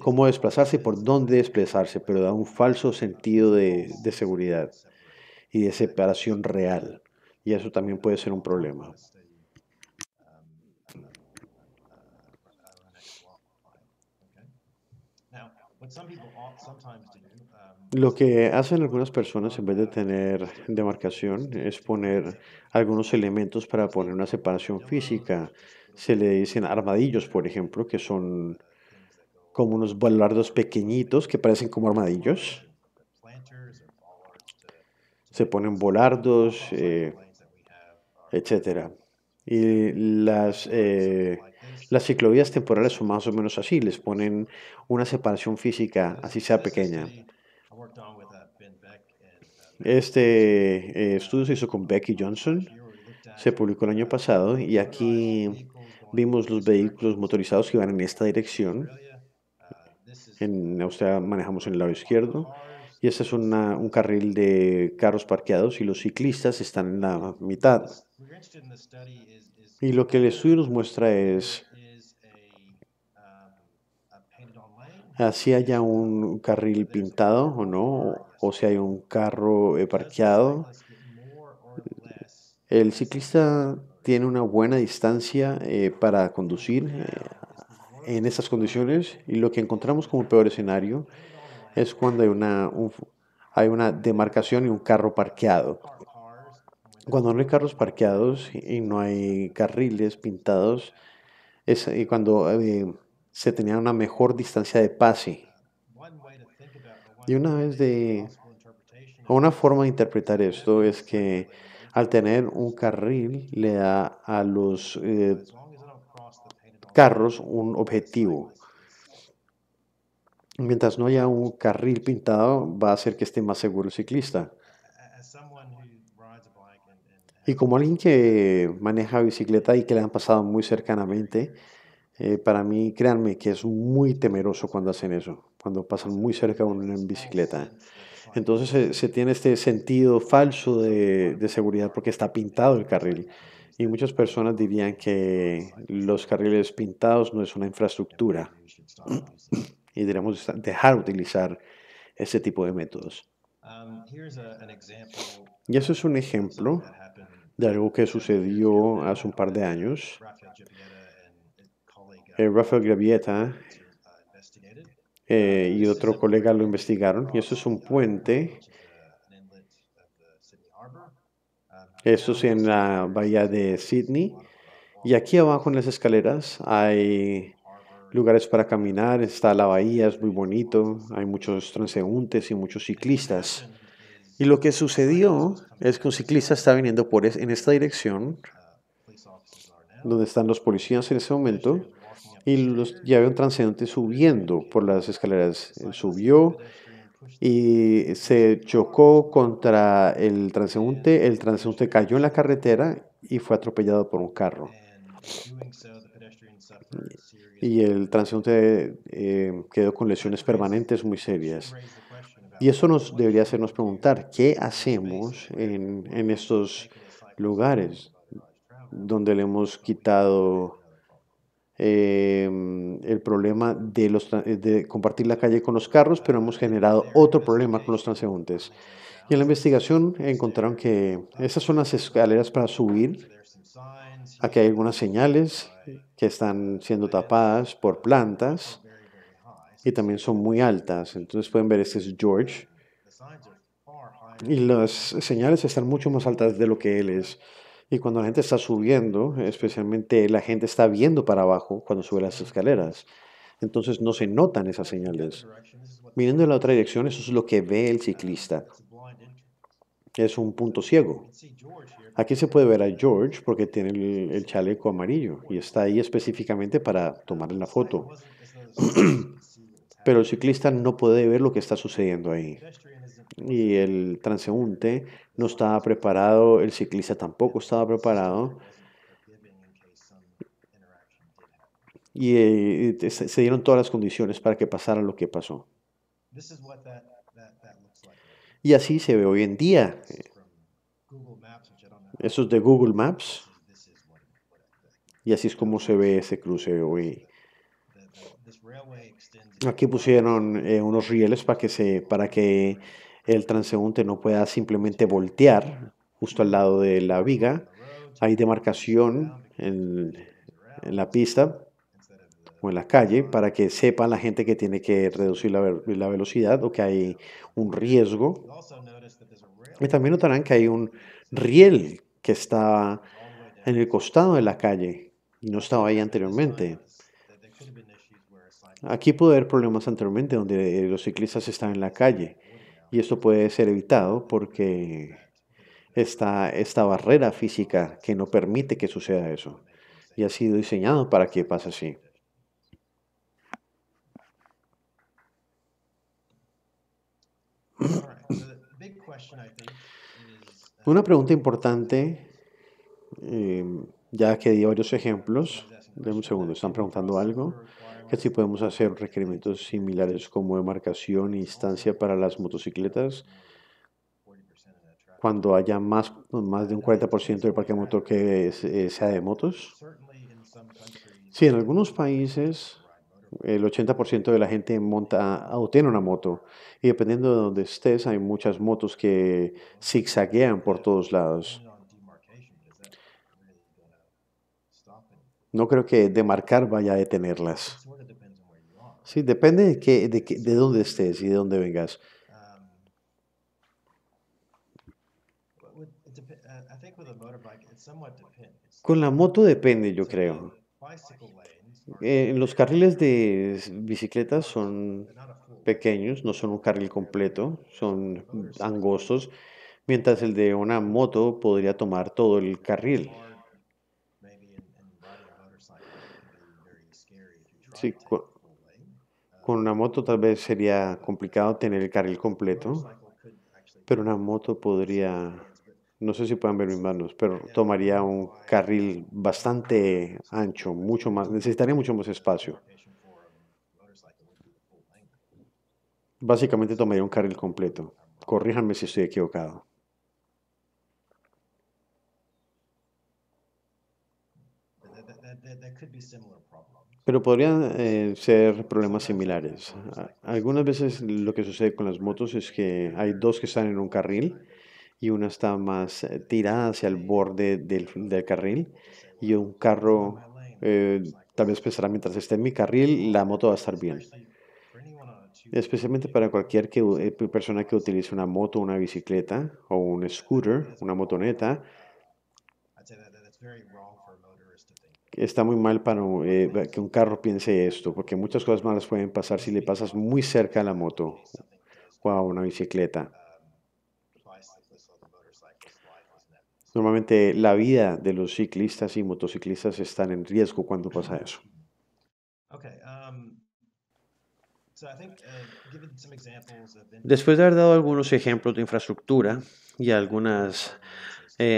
cómo desplazarse y por dónde desplazarse, pero da un falso sentido de seguridad y de separación real. Y eso también puede ser un problema. Lo que hacen algunas personas en vez de tener demarcación es poner algunos elementos para poner una separación física. Se le dicen armadillos, por ejemplo, que son como unos baluardos pequeñitos que parecen como armadillos. Se ponen volardos, etcétera. Y las ciclovías temporales son más o menos así, les ponen una separación física, así sea pequeña. Este estudio se hizo con Becky Johnson, se publicó el año pasado y aquí vimos los vehículos motorizados que van en esta dirección. En Australia manejamos en el lado izquierdo y este es un carril de carros parqueados y los ciclistas están en la mitad. Y lo que el estudio nos muestra es si haya un carril pintado o no, o si hay un carro parqueado. El ciclista tiene una buena distancia para conducir en estas condiciones y lo que encontramos como peor escenario es cuando hay una demarcación y un carro parqueado. Cuando no hay carros parqueados y no hay carriles pintados, es cuando se tenía una mejor distancia de pase. Y una forma de interpretar esto es que al tener un carril le da a los carros un objetivo. Mientras no haya un carril pintado, va a hacer que esté más seguro el ciclista. Y como alguien que maneja bicicleta y que le han pasado muy cercanamente, para mí, créanme que es muy temeroso cuando hacen eso, cuando pasan muy cerca de uno en bicicleta. Entonces se tiene este sentido falso de seguridad porque está pintado el carril. Y muchas personas dirían que los carriles pintados no es una infraestructura y deberíamos dejar de utilizar ese tipo de métodos. Y eso es un ejemplo de algo que sucedió hace un par de años. Rafael Gravieta y otro colega lo investigaron. Y eso es un puente. Esto es en la bahía de Sydney. Y aquí abajo en las escaleras hay lugares para caminar. Está la bahía, es muy bonito. Hay muchos transeúntes y muchos ciclistas. Y lo que sucedió es que un ciclista está viniendo en esta dirección, donde están los policías en ese momento, y ya había un transeúnte subiendo por las escaleras. Él subió y se chocó contra el transeúnte cayó en la carretera y fue atropellado por un carro. Y el transeúnte quedó con lesiones permanentes muy serias. Y eso nos debería hacernos preguntar, ¿qué hacemos en estos lugares donde le hemos quitado el problema de compartir la calle con los carros, pero hemos generado otro problema con los transeúntes? Y en la investigación encontraron que esas son las escaleras para subir. Aquí hay algunas señales que están siendo tapadas por plantas y también son muy altas. Entonces pueden ver, este es George. Y las señales están mucho más altas de lo que él es. Y cuando la gente está subiendo, especialmente la gente está viendo para abajo cuando sube las escaleras. Entonces no se notan esas señales. Mirando en la otra dirección, eso es lo que ve el ciclista. Es un punto ciego. Aquí se puede ver a George porque tiene el chaleco amarillo y está ahí específicamente para tomarle la foto. Pero el ciclista no puede ver lo que está sucediendo ahí. Y el transeúnte no estaba preparado, el ciclista tampoco estaba preparado. Y se dieron todas las condiciones para que pasara lo que pasó. Y así se ve hoy en día. Eso es de Google Maps. Y así es como se ve ese cruce hoy. Aquí pusieron unos rieles para que el transeúnte no pueda simplemente voltear justo al lado de la viga. Hay demarcación en la pista o en la calle para que sepa la gente que tiene que reducir la velocidad o que hay un riesgo. Y también notarán que hay un riel que está en el costado de la calle y no estaba ahí anteriormente. Aquí puede haber problemas anteriormente donde los ciclistas están en la calle y esto puede ser evitado porque está esta barrera física que no permite que suceda eso y ha sido diseñado para que pase así. Una pregunta importante, ya que di varios ejemplos, denme un segundo, están preguntando algo, que si podemos hacer requerimientos similares como demarcación e instancia para las motocicletas cuando haya más de un 40% del parque motor que sea de motos. Sí, en algunos países el 80% de la gente monta o tiene una moto y dependiendo de donde estés hay muchas motos que zigzaguean por todos lados. No creo que demarcar vaya a detenerlas. Sí, depende de dónde estés y de dónde vengas. Con la moto depende, yo creo. Los carriles de bicicletas son pequeños, no son un carril completo, son angostos, mientras el de una moto podría tomar todo el carril. Sí, con una moto tal vez sería complicado tener el carril completo, pero una moto podría, no sé si puedan ver mis manos, pero tomaría un carril bastante ancho, mucho más, necesitaría mucho más espacio. Básicamente tomaría un carril completo. Corríjanme si estoy equivocado. Pero podrían ser problemas similares. Algunas veces lo que sucede con las motos es que hay dos que están en un carril y una está más tirada hacia el borde del carril y un carro tal vez pensará mientras esté en mi carril, la moto va a estar bien. Especialmente para cualquier persona que utilice una moto, una bicicleta o un scooter, una motoneta, está muy mal para que un carro piense esto, porque muchas cosas malas pueden pasar si le pasas muy cerca a la moto o a una bicicleta. Normalmente la vida de los ciclistas y motociclistas están en riesgo cuando pasa eso. Después de haber dado algunos ejemplos de infraestructura y algunas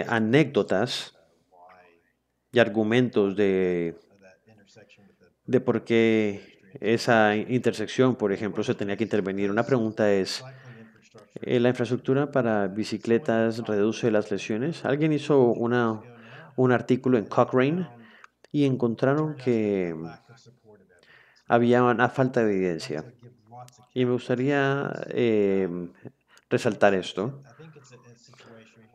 anécdotas y argumentos de por qué esa intersección, por ejemplo, se tenía que intervenir, una pregunta es, ¿la infraestructura para bicicletas reduce las lesiones? Alguien hizo un artículo en Cochrane y encontraron que había una falta de evidencia. Y me gustaría resaltar esto.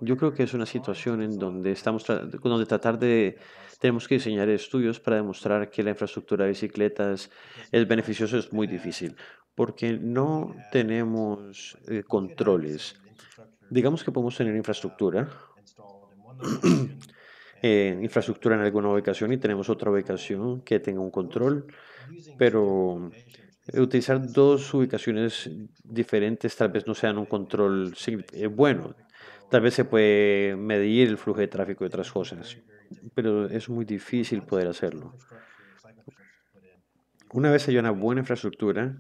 Yo creo que es una situación en donde donde tenemos que diseñar estudios para demostrar que la infraestructura de bicicletas es beneficiosa, es muy difícil, porque no tenemos controles. Digamos que podemos tener infraestructura en alguna ubicación y tenemos otra ubicación que tenga un control, pero utilizar dos ubicaciones diferentes tal vez no sean un control bueno. Tal vez se puede medir el flujo de tráfico y otras cosas, pero es muy difícil poder hacerlo. Una vez haya una buena infraestructura,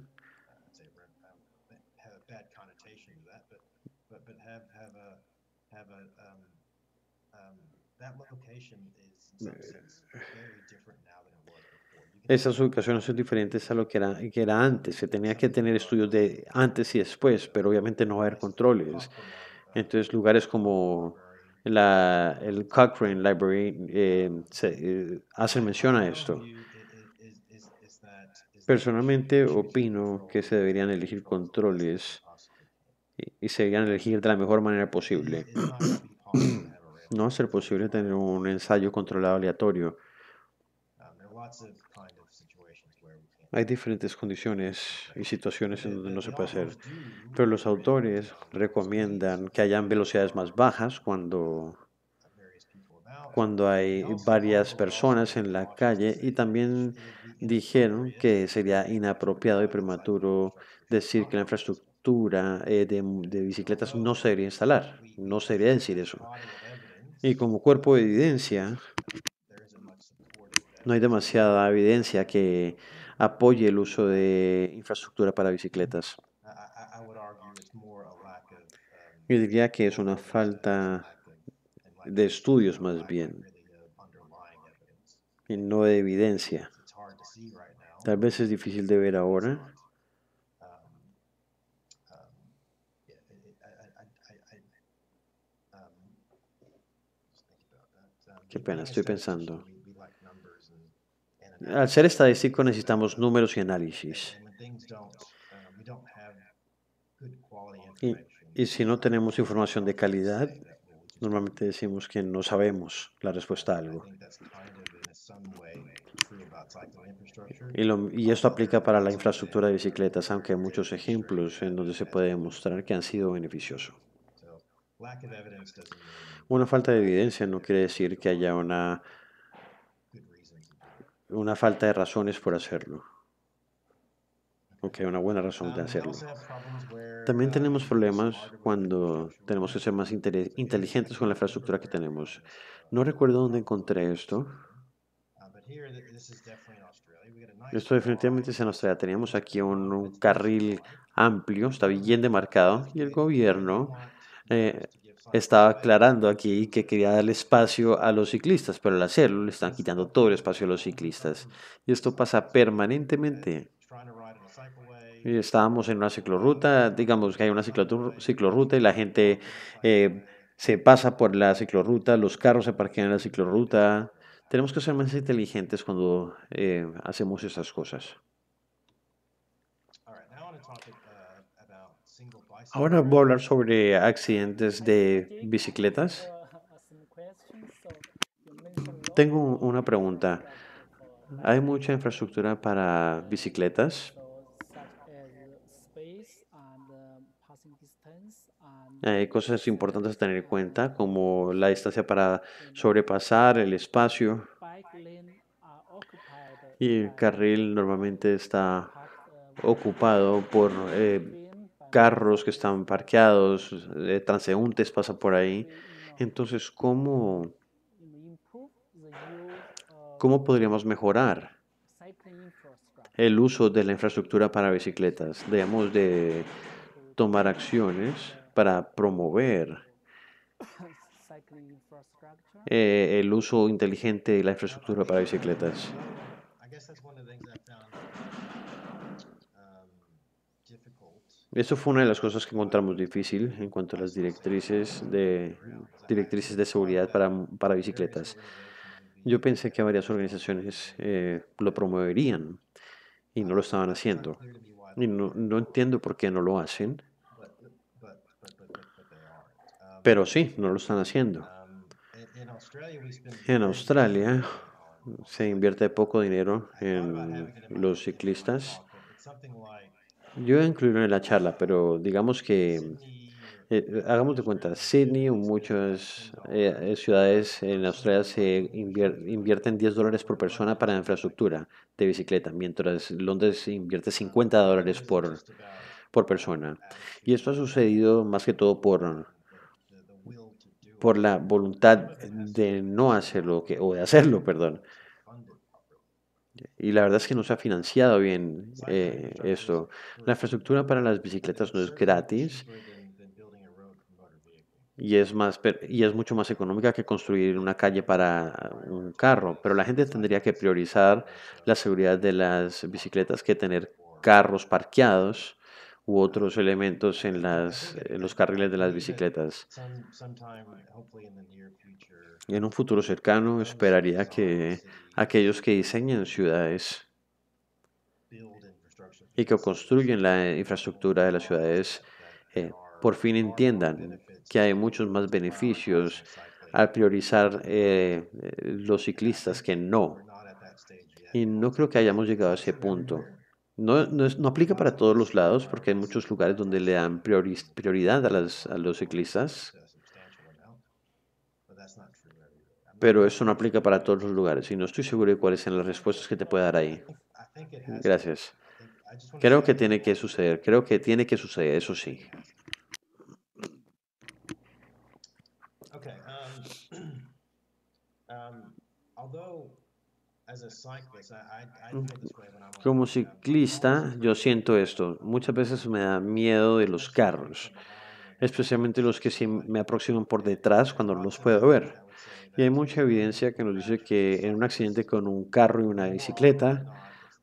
esas ubicaciones son diferentes a lo que era antes. Se tenía que tener estudios de antes y después, pero obviamente no va a haber controles. Entonces, lugares como el Cochrane Library hacen mención a esto. Personalmente, opino que se deberían elegir controles y se deberían elegir de la mejor manera posible. No va a ser posible tener un ensayo controlado aleatorio. Hay diferentes condiciones y situaciones en donde no se puede hacer, pero los autores recomiendan que hayan velocidades más bajas cuando hay varias personas en la calle y también dijeron que sería inapropiado y prematuro decir que la infraestructura de bicicletas no se debería instalar. No se debería decir eso. Y como cuerpo de evidencia, no hay demasiada evidencia que apoye el uso de infraestructura para bicicletas. Yo diría que es una falta. de estudios más bien, y no de evidencia. Tal vez es difícil de ver ahora. Qué pena, estoy pensando. Al ser estadístico necesitamos números y análisis. Y, y si no tenemos información de calidad, normalmente decimos que no sabemos la respuesta a algo. Y esto aplica para la infraestructura de bicicletas, aunque hay muchos ejemplos en donde se puede demostrar que han sido beneficiosos. Una falta de evidencia no quiere decir que haya una falta de razones por hacerlo, o que hay una buena razón de hacerlo. También tenemos problemas cuando tenemos que ser más inteligentes con la infraestructura que tenemos. No recuerdo dónde encontré esto. Esto definitivamente es en Australia. Teníamos aquí un carril amplio, está bien demarcado, y el gobierno eh, estaba aclarando aquí que quería darle espacio a los ciclistas, pero al hacerlo le están quitando todo el espacio a los ciclistas. Y esto pasa permanentemente. Y estábamos en una ciclorruta, digamos que hay una ciclorruta y la gente se pasa por la ciclorruta, los carros se parquean en la ciclorruta. Tenemos que ser más inteligentes cuando hacemos esas cosas. Ahora voy a hablar sobre accidentes de bicicletas. Tengo una pregunta. ¿Hay mucha infraestructura para bicicletas? Hay cosas importantes a tener en cuenta, como la distancia para sobrepasar el espacio. Y el carril normalmente está ocupado por carros que están parqueados, transeúntes pasan por ahí. Entonces, ¿cómo podríamos mejorar el uso de la infraestructura para bicicletas? Debemos de tomar acciones para promover el uso inteligente de la infraestructura para bicicletas. Eso fue una de las cosas que encontramos difícil en cuanto a las directrices de seguridad para bicicletas. Yo pensé que varias organizaciones lo promoverían y no lo estaban haciendo. Y no entiendo por qué no lo hacen, pero sí, no lo están haciendo. En Australia se invierte poco dinero en los ciclistas. Yo voy a incluirlo en la charla, pero digamos que hagamos de cuenta, Sydney o muchas ciudades en Australia se invierten $10 por persona para infraestructura de bicicleta, mientras Londres invierte $50 por persona. Y esto ha sucedido más que todo por la voluntad de no hacerlo, o de hacerlo, perdón. Y la verdad es que no se ha financiado bien esto. La infraestructura para las bicicletas no es gratis y es mucho más económica que construir una calle para un carro. Pero la gente tendría que priorizar la seguridad de las bicicletas que tener carros parqueados u otros elementos en los carriles de las bicicletas. Y en un futuro cercano esperaría que aquellos que diseñen ciudades y que construyen la infraestructura de las ciudades por fin entiendan que hay muchos más beneficios al priorizar los ciclistas que no. Y no creo que hayamos llegado a ese punto. No aplica para todos los lados porque hay muchos lugares donde le dan prioridad a los ciclistas, pero eso no aplica para todos los lugares y no estoy seguro de cuáles son las respuestas que te pueda dar ahí. Gracias. Creo que tiene que suceder, eso sí. Como ciclista, yo siento esto. Muchas veces me da miedo de los carros. especialmente los que se me aproximan por detrás cuando no los puedo ver. Y hay mucha evidencia que nos dice que en un accidente con un carro y una bicicleta,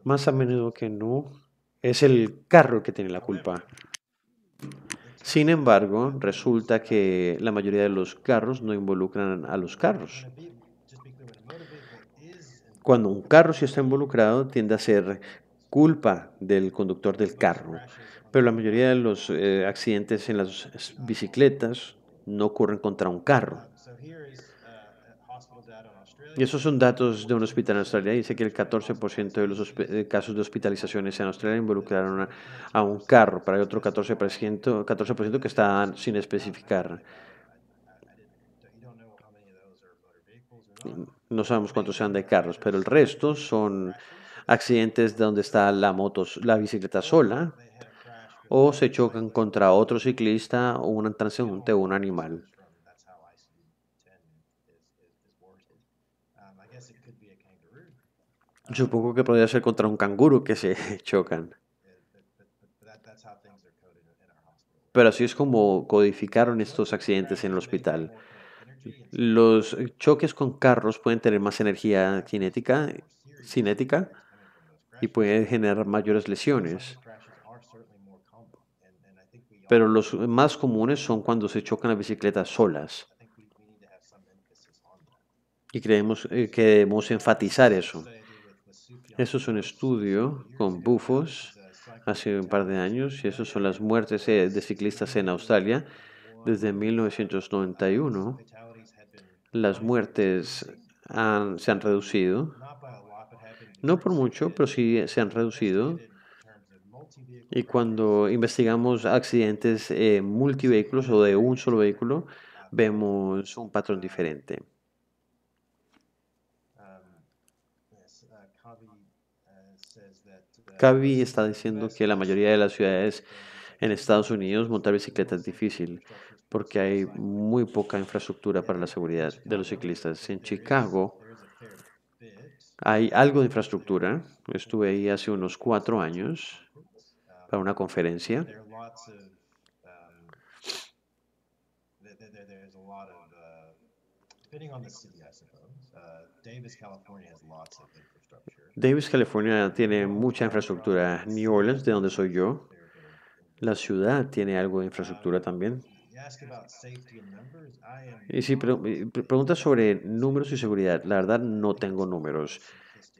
más a menudo que no, es el carro el que tiene la culpa. Sin embargo, resulta que la mayoría de los carros no involucran a los carros. Cuando un carro sí está involucrado, tiende a ser culpa del conductor del carro, pero la mayoría de los accidentes en las bicicletas no ocurren contra un carro. Y esos son datos de un hospital en Australia. Dice que el 14% de los casos de hospitalizaciones en Australia involucraron a un carro, pero hay otro 14% que está sin especificar. No sabemos cuántos sean de carros, pero el resto son accidentes donde está la bicicleta sola o se chocan contra otro ciclista o un transeúnte o un animal. Supongo que podría ser contra un canguro que se chocan. Pero así es como codificaron estos accidentes en el hospital. Los choques con carros pueden tener más energía cinética y pueden generar mayores lesiones. Pero los más comunes son cuando se chocan las bicicletas solas. Y creemos que debemos enfatizar eso. Eso es un estudio con bufos hace un par de años y esas son las muertes de ciclistas en Australia. Desde 1991, las muertes se han reducido, no por mucho, pero sí se han reducido. Y cuando investigamos accidentes multivehículos o de un solo vehículo, vemos un patrón diferente. Cavi está diciendo que la mayoría de las ciudades en Estados Unidos montar bicicleta es difícil porque hay muy poca infraestructura para la seguridad de los ciclistas. En Chicago hay algo de infraestructura. Estuve ahí hace unos 4 años para una conferencia. Davis, California tiene mucha infraestructura. New Orleans, de donde soy yo, la ciudad tiene algo de infraestructura también. Y si preguntas sobre números y seguridad, la verdad no tengo números.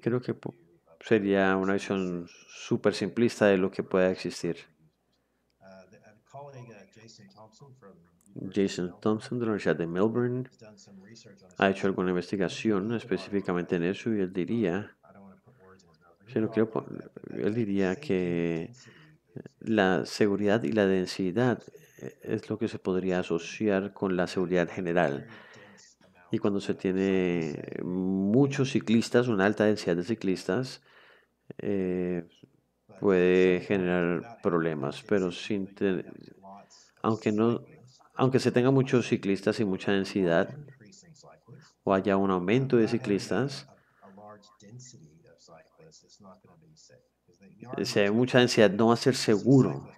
Creo que sería una visión súper simplista de lo que pueda existir. Jason Thompson de la Universidad de Melbourne ha hecho alguna investigación específicamente en eso y él diría, si no quiero, él diría que la seguridad y la densidad es lo que se podría asociar con la seguridad general. Y cuando se tiene muchos ciclistas, una alta densidad de ciclistas, eh, puede generar problemas, pero aunque no, aunque se tenga muchos ciclistas y mucha densidad, o haya un aumento de ciclistas, si hay mucha densidad no va a ser seguro.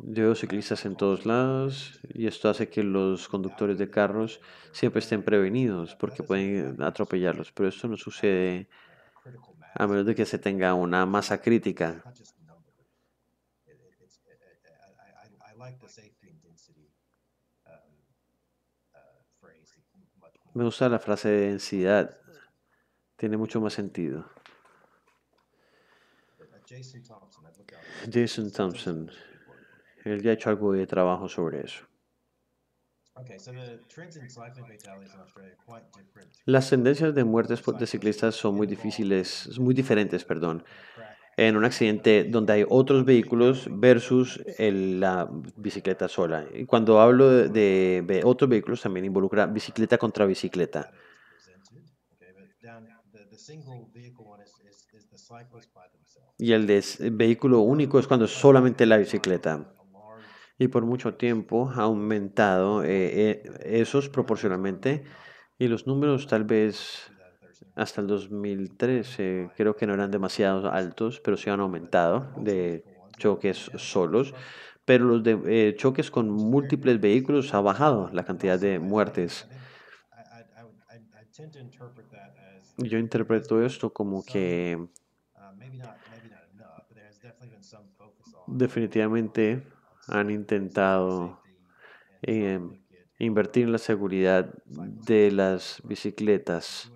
Yo veo ciclistas en todos lados y esto hace que los conductores de carros siempre estén prevenidos porque pueden atropellarlos, pero esto no sucede a menos de que se tenga una masa crítica. Me gusta la frase de densidad, tiene mucho más sentido. Jason Thompson, él ya ha hecho algo de trabajo sobre eso. Las tendencias de muertes de ciclistas son muy diferentes, perdón, en un accidente donde hay otros vehículos versus la bicicleta sola. Y cuando hablo de otros vehículos, también involucra bicicleta contra bicicleta. Y el vehículo único es cuando es solamente la bicicleta. Y por mucho tiempo ha aumentado esos proporcionalmente. Y los números tal vez hasta el 2013 creo que no eran demasiado altos, pero sí han aumentado de choques solos. pero los de choques con múltiples vehículos ha bajado la cantidad de muertes. Yo interpreto esto como que definitivamente han intentado eh, invertir en la seguridad de las bicicletas.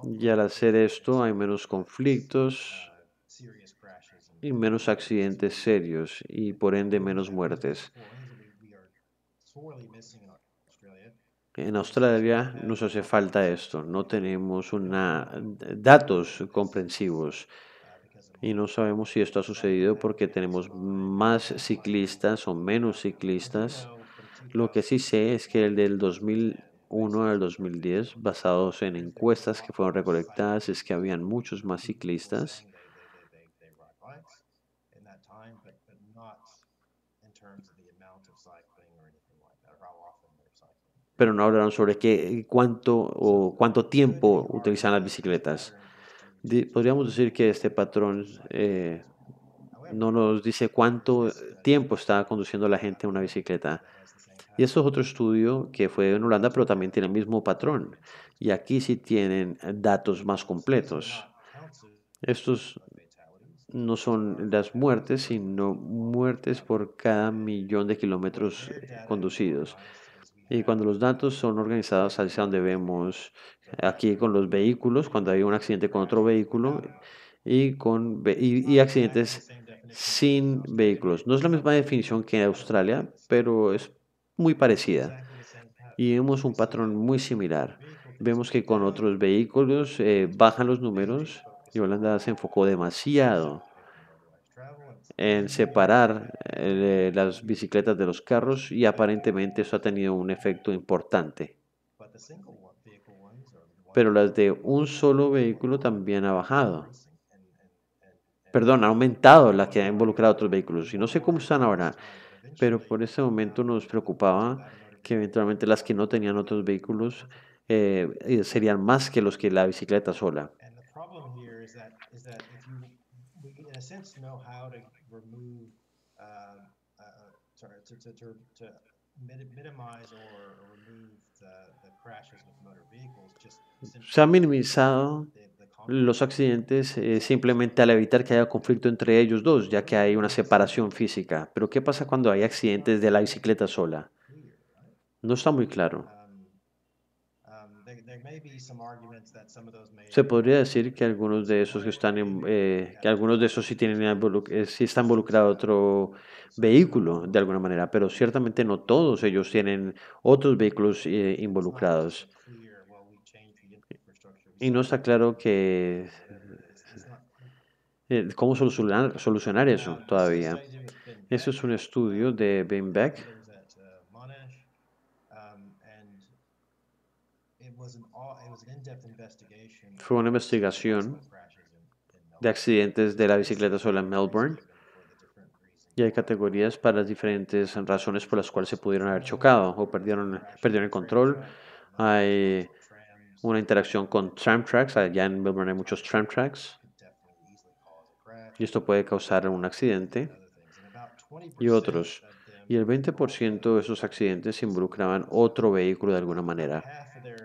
Y al hacer esto hay menos conflictos y menos accidentes serios y por ende menos muertes. En Australia nos hace falta esto, no tenemos datos comprensivos y no sabemos si esto ha sucedido porque tenemos más ciclistas o menos ciclistas. Lo que sí sé es que el del 2001 al 2010, basados en encuestas que fueron recolectadas, es que habían muchos más ciclistas, pero no hablaron sobre cuánto tiempo utilizan las bicicletas. Podríamos decir que este patrón no nos dice cuánto tiempo está conduciendo la gente en una bicicleta. Y esto es otro estudio que fue en Holanda, pero también tiene el mismo patrón. Y aquí sí tienen datos más completos. Estos no son las muertes, sino muertes por cada millón de kilómetros conducidos. Y cuando los datos son organizados hacia donde vemos aquí con los vehículos, cuando hay un accidente con otro vehículo y accidentes sin vehículos. No es la misma definición que en Australia, pero es muy parecida. Y vemos un patrón muy similar. Vemos que con otros vehículos bajan los números y Holanda se enfocó demasiado en separar las bicicletas de los carros y aparentemente eso ha tenido un efecto importante. Pero las de un solo vehículo también ha bajado. Perdón, ha aumentado la que ha involucrado a otros vehículos. Y no sé cómo están ahora, pero por ese momento nos preocupaba que eventualmente las que no tenían otros vehículos serían más que los que la bicicleta sola. Se han minimizado los accidentes simplemente al evitar que haya conflicto entre ellos dos, ya que hay una separación física. Pero ¿qué pasa cuando hay accidentes de la bicicleta sola? No está muy claro. Se podría decir que algunos de esos que algunos de esos sí sí está involucrado otro vehículo de alguna manera, pero ciertamente no todos ellos tienen otros vehículos involucrados. Y no está claro cómo solucionar eso todavía. Eso es un estudio de Ben Beck. Fue una investigación de accidentes de la bicicleta sola en Melbourne y hay categorías para las diferentes razones por las cuales se pudieron haber chocado o perdieron el control. Hay una interacción con tram tracks. Allá en Melbourne hay muchos tram tracks y esto puede causar un accidente y otros. Y el 20% de esos accidentes involucraban otro vehículo de alguna manera.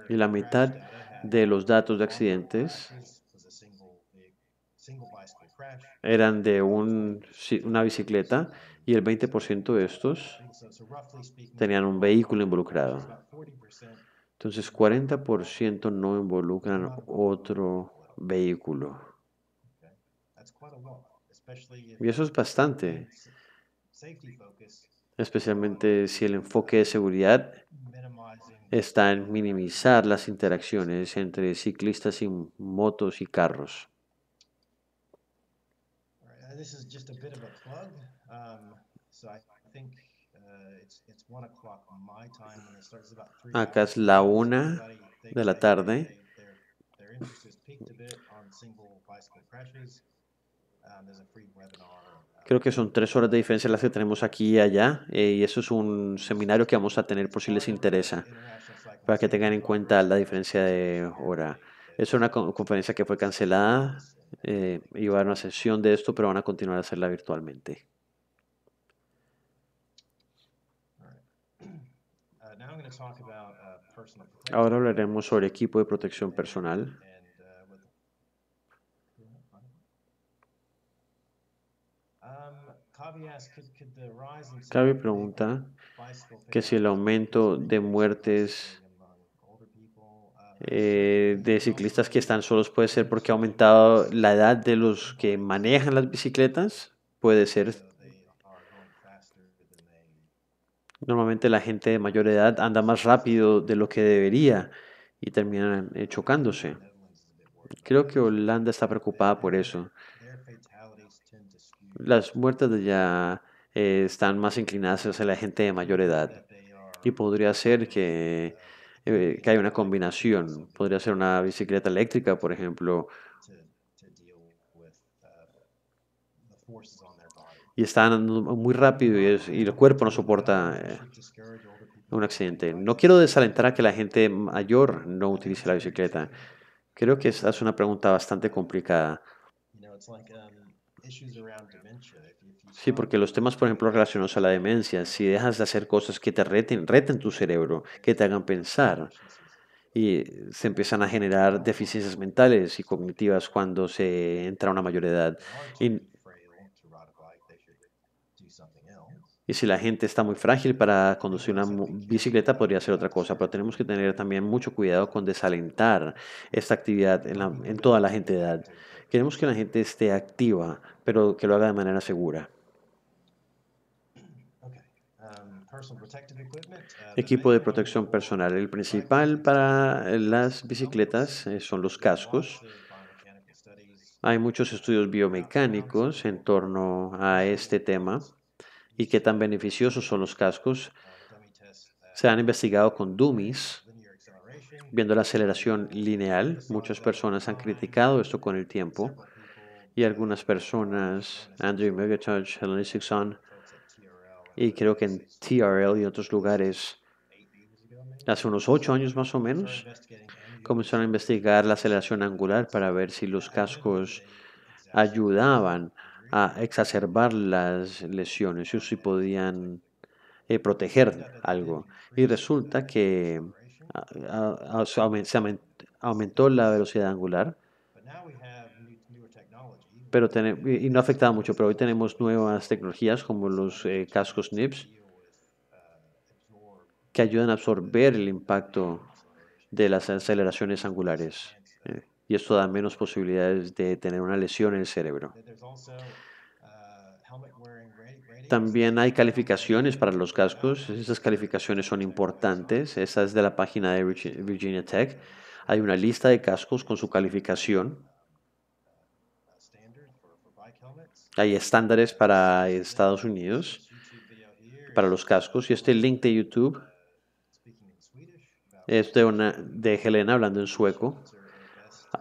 Y la mitad de los datos de accidentes eran de una bicicleta y el 20% de estos tenían un vehículo involucrado. Entonces, 40% no involucran otro vehículo. Y eso es bastante, especialmente si el enfoque de seguridad está en minimizar las interacciones entre ciclistas y motos y carros. Acá es la 1 de la tarde. Creo que son 3 horas de diferencia las que tenemos aquí y allá. Y eso es un seminario que vamos a tener por si les interesa, para que tengan en cuenta la diferencia de hora. Es una conferencia que fue cancelada. Iba a haber una sesión de esto, pero van a continuar a hacerla virtualmente. Ahora hablaremos sobre equipo de protección personal. Cabe pregunta que si el aumento de muertes de ciclistas que están solos puede ser porque ha aumentado la edad de los que manejan las bicicletas. Puede ser. Normalmente la gente de mayor edad anda más rápido de lo que debería y terminan chocándose. Creo que Holanda está preocupada por eso. Las muertes de ya están más inclinadas hacia la gente de mayor edad. Y podría ser que haya una combinación. Podría ser una bicicleta eléctrica, por ejemplo. Y están andando muy rápido y el cuerpo no soporta un accidente. No quiero desalentar a que la gente mayor no utilice la bicicleta. Creo que esa es una pregunta bastante complicada. Sí, porque los temas, por ejemplo, relacionados a la demencia, si dejas de hacer cosas que te reten tu cerebro, que te hagan pensar, y se empiezan a generar deficiencias mentales y cognitivas cuando se entra a una mayor edad. Y, y si la gente está muy frágil para conducir una bicicleta, podría ser otra cosa, pero tenemos que tener también mucho cuidado con desalentar esta actividad en toda la gente de edad. Queremos que la gente esté activa, pero que lo haga de manera segura. Equipo de protección personal. El principal para las bicicletas son los cascos. Hay muchos estudios biomecánicos en torno a este tema y qué tan beneficiosos son los cascos. Se han investigado con dummies, viendo la aceleración lineal. Muchas personas han criticado esto con el tiempo y algunas personas, Andrew Megatoch, Helen Isaacson, y creo que en TRL y otros lugares, hace unos 8 años más o menos, comenzaron a investigar la aceleración angular para ver si los cascos ayudaban a exacerbar las lesiones o si podían proteger algo. Y resulta que aumentó la velocidad angular, pero y no afectaba mucho, pero hoy tenemos nuevas tecnologías como los cascos NIPS que ayudan a absorber el impacto de las aceleraciones angulares. Y esto da menos posibilidades de tener una lesión en el cerebro. También hay calificaciones para los cascos. Esas calificaciones son importantes. Esta es de la página de Virginia Tech. Hay una lista de cascos con su calificación. Hay estándares para Estados Unidos para los cascos. Y este link de YouTube es de Helena hablando en sueco,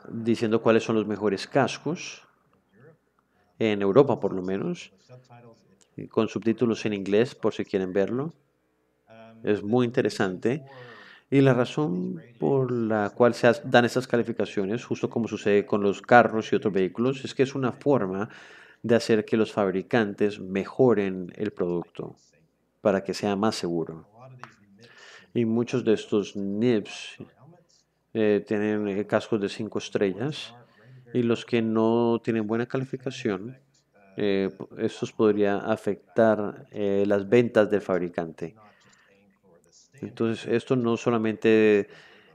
diciendo cuáles son los mejores cascos, en Europa por lo menos, con subtítulos en inglés por si quieren verlo. Es muy interesante. Y la razón por la cual se dan estas calificaciones, justo como sucede con los carros y otros vehículos, es que es una forma de hacer que los fabricantes mejoren el producto para que sea más seguro. Y muchos de estos NIPS tienen cascos de 5 estrellas y los que no tienen buena calificación, estos podría afectar las ventas del fabricante. Entonces, esto no solamente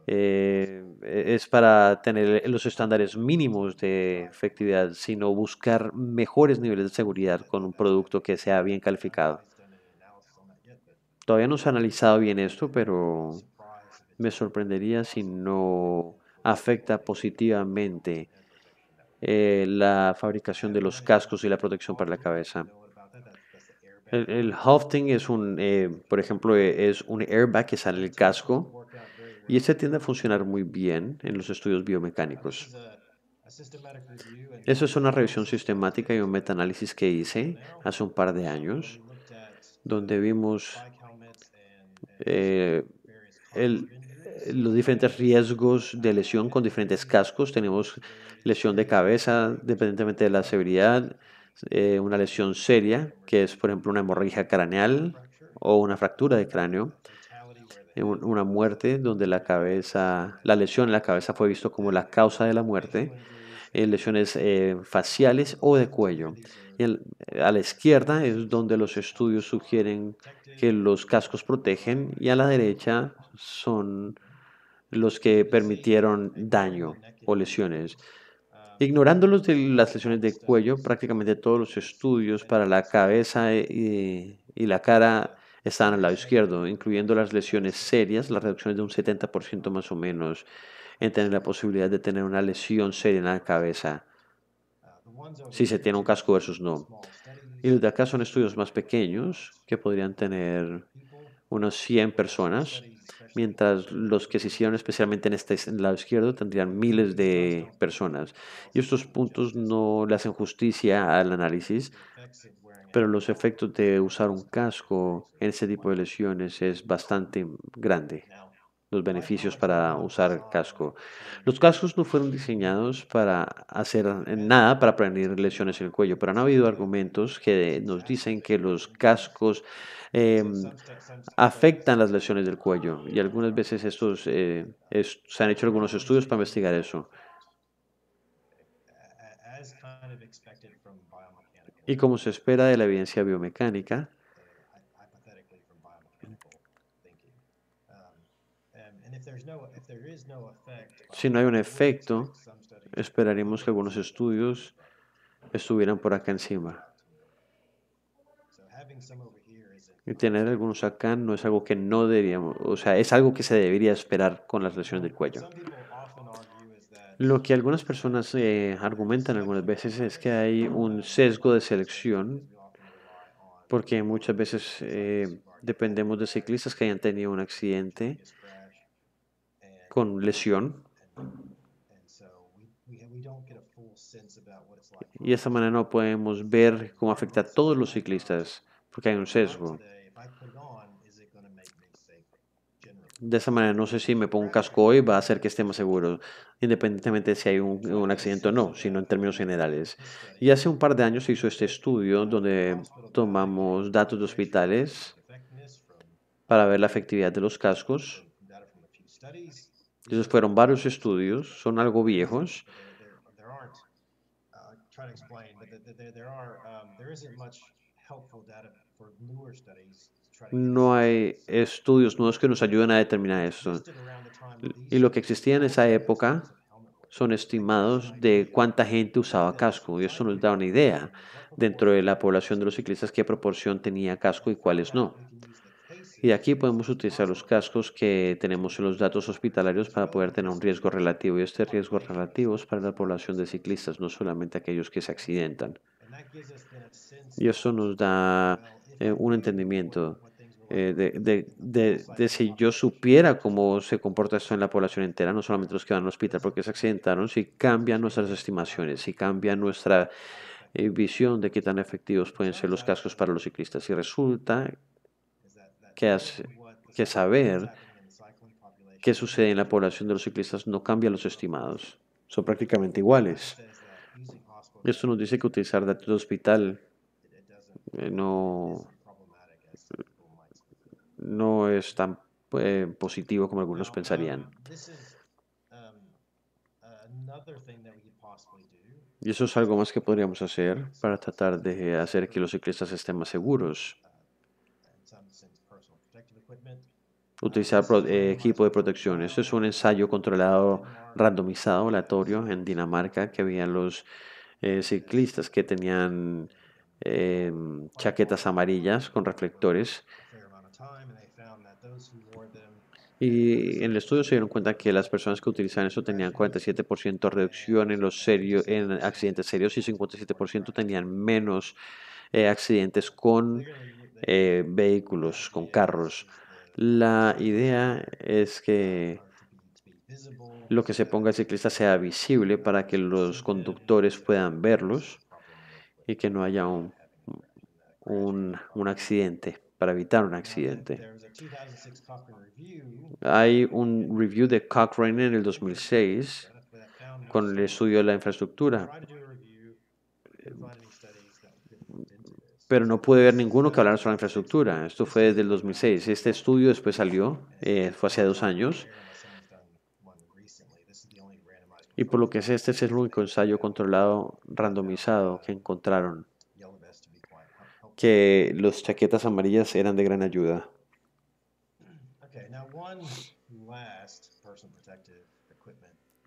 es para tener los estándares mínimos de efectividad, sino buscar mejores niveles de seguridad con un producto que sea bien calificado. Todavía no se ha analizado bien esto, pero me sorprendería si no afecta positivamente la fabricación de los cascos y la protección para la cabeza. El Hofting es por ejemplo, es un airbag que sale en el casco y este tiende a funcionar muy bien en los estudios biomecánicos. Eso es una revisión sistemática y un metaanálisis que hice hace un par de años, donde vimos eh, los diferentes riesgos de lesión con diferentes cascos. Tenemos lesión de cabeza, dependientemente de la severidad, una lesión seria, que es, por ejemplo, una hemorragia craneal o una fractura de cráneo, una muerte donde la lesión en la cabeza fue visto como la causa de la muerte, lesiones faciales o de cuello. Y a la izquierda es donde los estudios sugieren que los cascos protegen y a la derecha son los que permitieron daño o lesiones. Ignorando las lesiones de cuello, prácticamente todos los estudios para la cabeza y la cara estaban al lado izquierdo, incluyendo las lesiones serias, las reducciones de un 70% más o menos en tener la posibilidad de tener una lesión seria en la cabeza si se tiene un casco versus no. Y los de acá son estudios más pequeños que podrían tener unos 100 personas, mientras los que se hicieron especialmente en el lado izquierdo tendrían miles de personas. Y estos puntos no le hacen justicia al análisis, pero los efectos de usar un casco en ese tipo de lesiones es bastante grande. Los beneficios para usar casco. Los cascos no fueron diseñados para hacer nada para prevenir lesiones en el cuello, pero han habido argumentos que nos dicen que los cascos afectan las lesiones del cuello y algunas veces se han hecho algunos estudios para investigar eso. Y como se espera de la evidencia biomecánica, si no hay un efecto, esperaríamos que algunos estudios estuvieran por acá encima. Y tener algunos acá no es algo que no deberíamos, o sea, es algo que se debería esperar con las lesiones del cuello. Lo que algunas personas argumentan algunas veces es que hay un sesgo de selección, porque muchas veces dependemos de ciclistas que hayan tenido un accidente con lesión, y de esta manera no podemos ver cómo afecta a todos los ciclistas, porque hay un sesgo. De esa manera, no sé si me pongo un casco hoy va a hacer que esté más seguro, independientemente de si hay un accidente o no, sino en términos generales. Y hace un par de años se hizo este estudio donde tomamos datos de hospitales para ver la efectividad de los cascos. Esos fueron varios estudios, son algo viejos. No hay estudios nuevos que nos ayuden a determinar esto. Y lo que existía en esa época son estimados de cuánta gente usaba casco y eso nos da una idea dentro de la población de los ciclistas qué proporción tenía casco y cuáles no. Y aquí podemos utilizar los cascos que tenemos en los datos hospitalarios para poder tener un riesgo relativo y este riesgo relativo es para la población de ciclistas, no solamente aquellos que se accidentan. Y eso nos da un entendimiento de si yo supiera cómo se comporta esto en la población entera, no solamente los que van al hospital porque se accidentaron, si cambian nuestras estimaciones, si cambia nuestra visión de qué tan efectivos pueden ser los cascos para los ciclistas. Y resulta que saber qué sucede en la población de los ciclistas no cambia los estimados, son prácticamente iguales. Esto nos dice que utilizar datos de hospital no, no es tan positivo como algunos pensarían. Y eso es algo más que podríamos hacer para tratar de hacer que los ciclistas estén más seguros. Utilizar equipo de protección. Esto es un ensayo controlado, randomizado, aleatorio en Dinamarca, que había los ciclistas que tenían chaquetas amarillas con reflectores. Y en el estudio se dieron cuenta que las personas que utilizaban eso tenían 47% reducción en accidentes serios y 57% tenían menos accidentes con vehículos, con carros. La idea es que lo que se ponga el ciclista sea visible para que los conductores puedan verlos y que no haya un accidente, para evitar un accidente. Hay un review de Cochrane en el 2006 con el estudio de la infraestructura. pero no pude ver ninguno que hablara sobre la infraestructura. Esto fue desde el 2006. Este estudio después salió, fue hace 2 años, y por lo que sé, este es el único ensayo controlado randomizado que encontraron que los chaquetas amarillas eran de gran ayuda.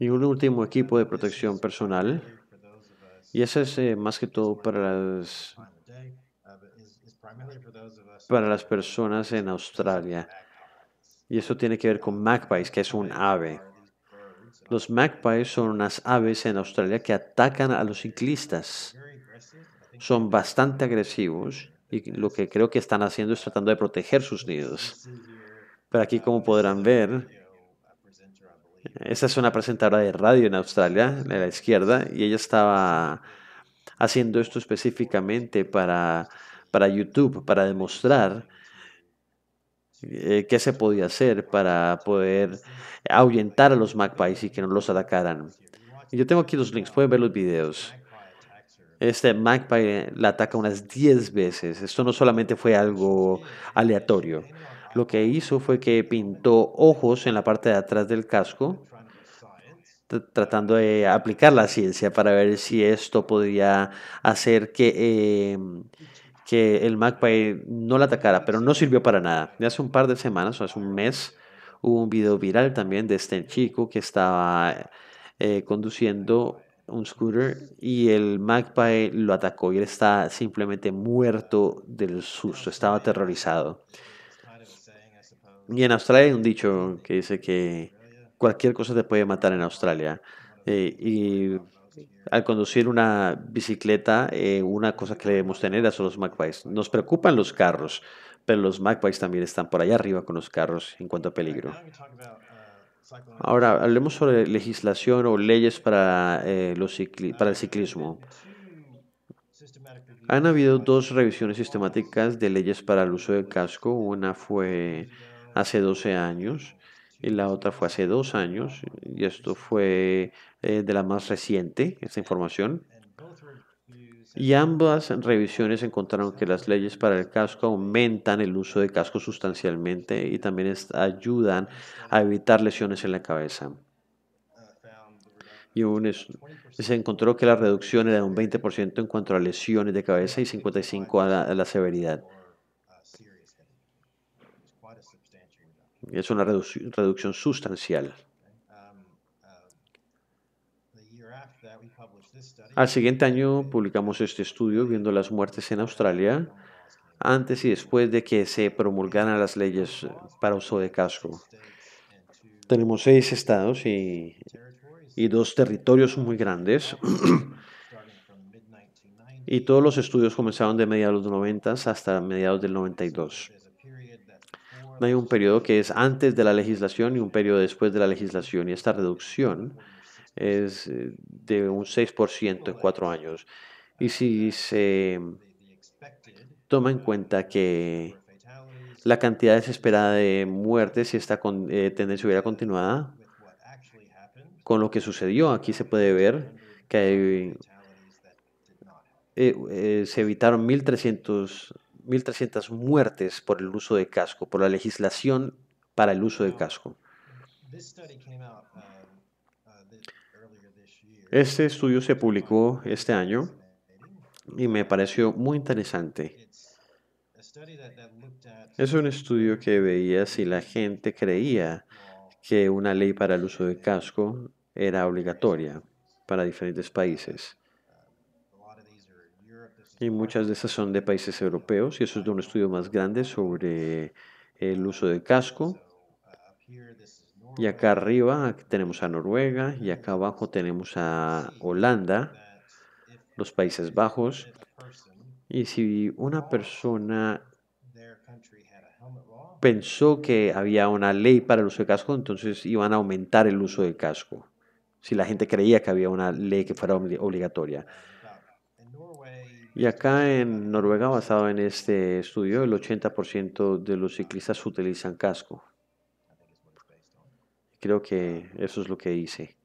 Y un último equipo de protección personal, y eso es más que todo para las personas en Australia. Y eso tiene que ver con magpies, que es un ave. Los magpies son unas aves en Australia que atacan a los ciclistas. Son bastante agresivos y lo que creo que están haciendo es tratando de proteger sus nidos. Pero aquí, como podrán ver, esta es una presentadora de radio en Australia, de la izquierda, y ella estaba haciendo esto específicamente para YouTube, para demostrar qué se podía hacer para poder ahuyentar a los magpies y que no los atacaran. Y yo tengo aquí los links, pueden ver los videos. Este magpie la ataca unas 10 veces. Esto no solamente fue algo aleatorio. Lo que hizo fue que pintó ojos en la parte de atrás del casco, tratando de aplicar la ciencia para ver si esto podía hacer que el magpie no la atacara, pero no sirvió para nada. De hace un par de semanas, o hace un mes, hubo un video viral también de este chico que estaba conduciendo un scooter y el magpie lo atacó y él está simplemente muerto del susto, estaba aterrorizado. Y en Australia hay un dicho que dice que cualquier cosa te puede matar en Australia. Y al conducir una bicicleta, una cosa que debemos tener son los magpies. Nos preocupan los carros, pero los magpies también están por allá arriba con los carros en cuanto a peligro. Ahora, hablemos sobre legislación o leyes para, para el ciclismo. Han habido dos revisiones sistemáticas de leyes para el uso del casco. Una fue hace 12 años y la otra fue hace 2 años. Y esto fue de la más reciente, esta información. Y ambas revisiones encontraron que las leyes para el casco aumentan el uso de casco sustancialmente y también ayudan a evitar lesiones en la cabeza. Y se encontró que la reducción era de un 20% en cuanto a lesiones de cabeza y 55% a la severidad. Es una reducción sustancial. Al siguiente año publicamos este estudio viendo las muertes en Australia antes y después de que se promulgaran las leyes para uso de casco. Tenemos 6 estados y 2 territorios muy grandes. Y todos los estudios comenzaron de mediados de los 90 hasta mediados del 92. Hay un periodo que es antes de la legislación y un periodo después de la legislación. Y esta reducción es de un 6% en 4 años. Y si se toma en cuenta que la cantidad desesperada de muertes, si esta tendencia hubiera continuada, con lo que sucedió, aquí se puede ver que se evitaron 1.300 muertes por el uso de casco, por la legislación para el uso de casco. Este estudio se publicó este año y me pareció muy interesante. Es un estudio que veía si la gente creía que una ley para el uso de casco era obligatoria para diferentes países. Y muchas de esas son de países europeos y eso es de un estudio más grande sobre el uso de casco. Y acá arriba tenemos a Noruega y acá abajo tenemos a Holanda, los Países Bajos. Y si una persona pensó que había una ley para el uso de casco, entonces iban a aumentar el uso de casco. Si la gente creía que había una ley que fuera obligatoria. Y acá en Noruega, basado en este estudio, el 80% de los ciclistas utilizan casco. Creo que eso es lo que hice.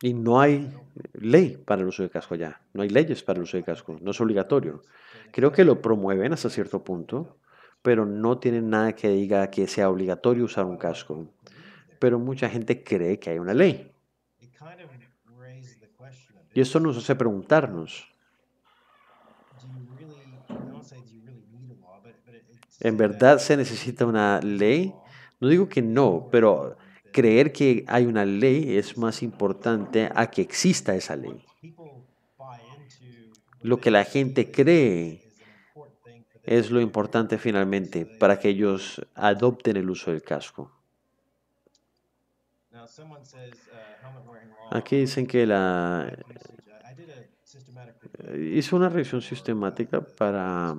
Y no hay ley para el uso de casco allá. No hay leyes para el uso de casco. No es obligatorio. Creo que lo promueven hasta cierto punto, pero no tienen nada que diga que sea obligatorio usar un casco. Pero mucha gente cree que hay una ley. Y esto nos hace preguntarnos, ¿en verdad se necesita una ley? No digo que no, pero creer que hay una ley es más importante a que exista esa ley. Lo que la gente cree es lo importante finalmente para que ellos adopten el uso del casco. Aquí dicen que hizo una revisión sistemática para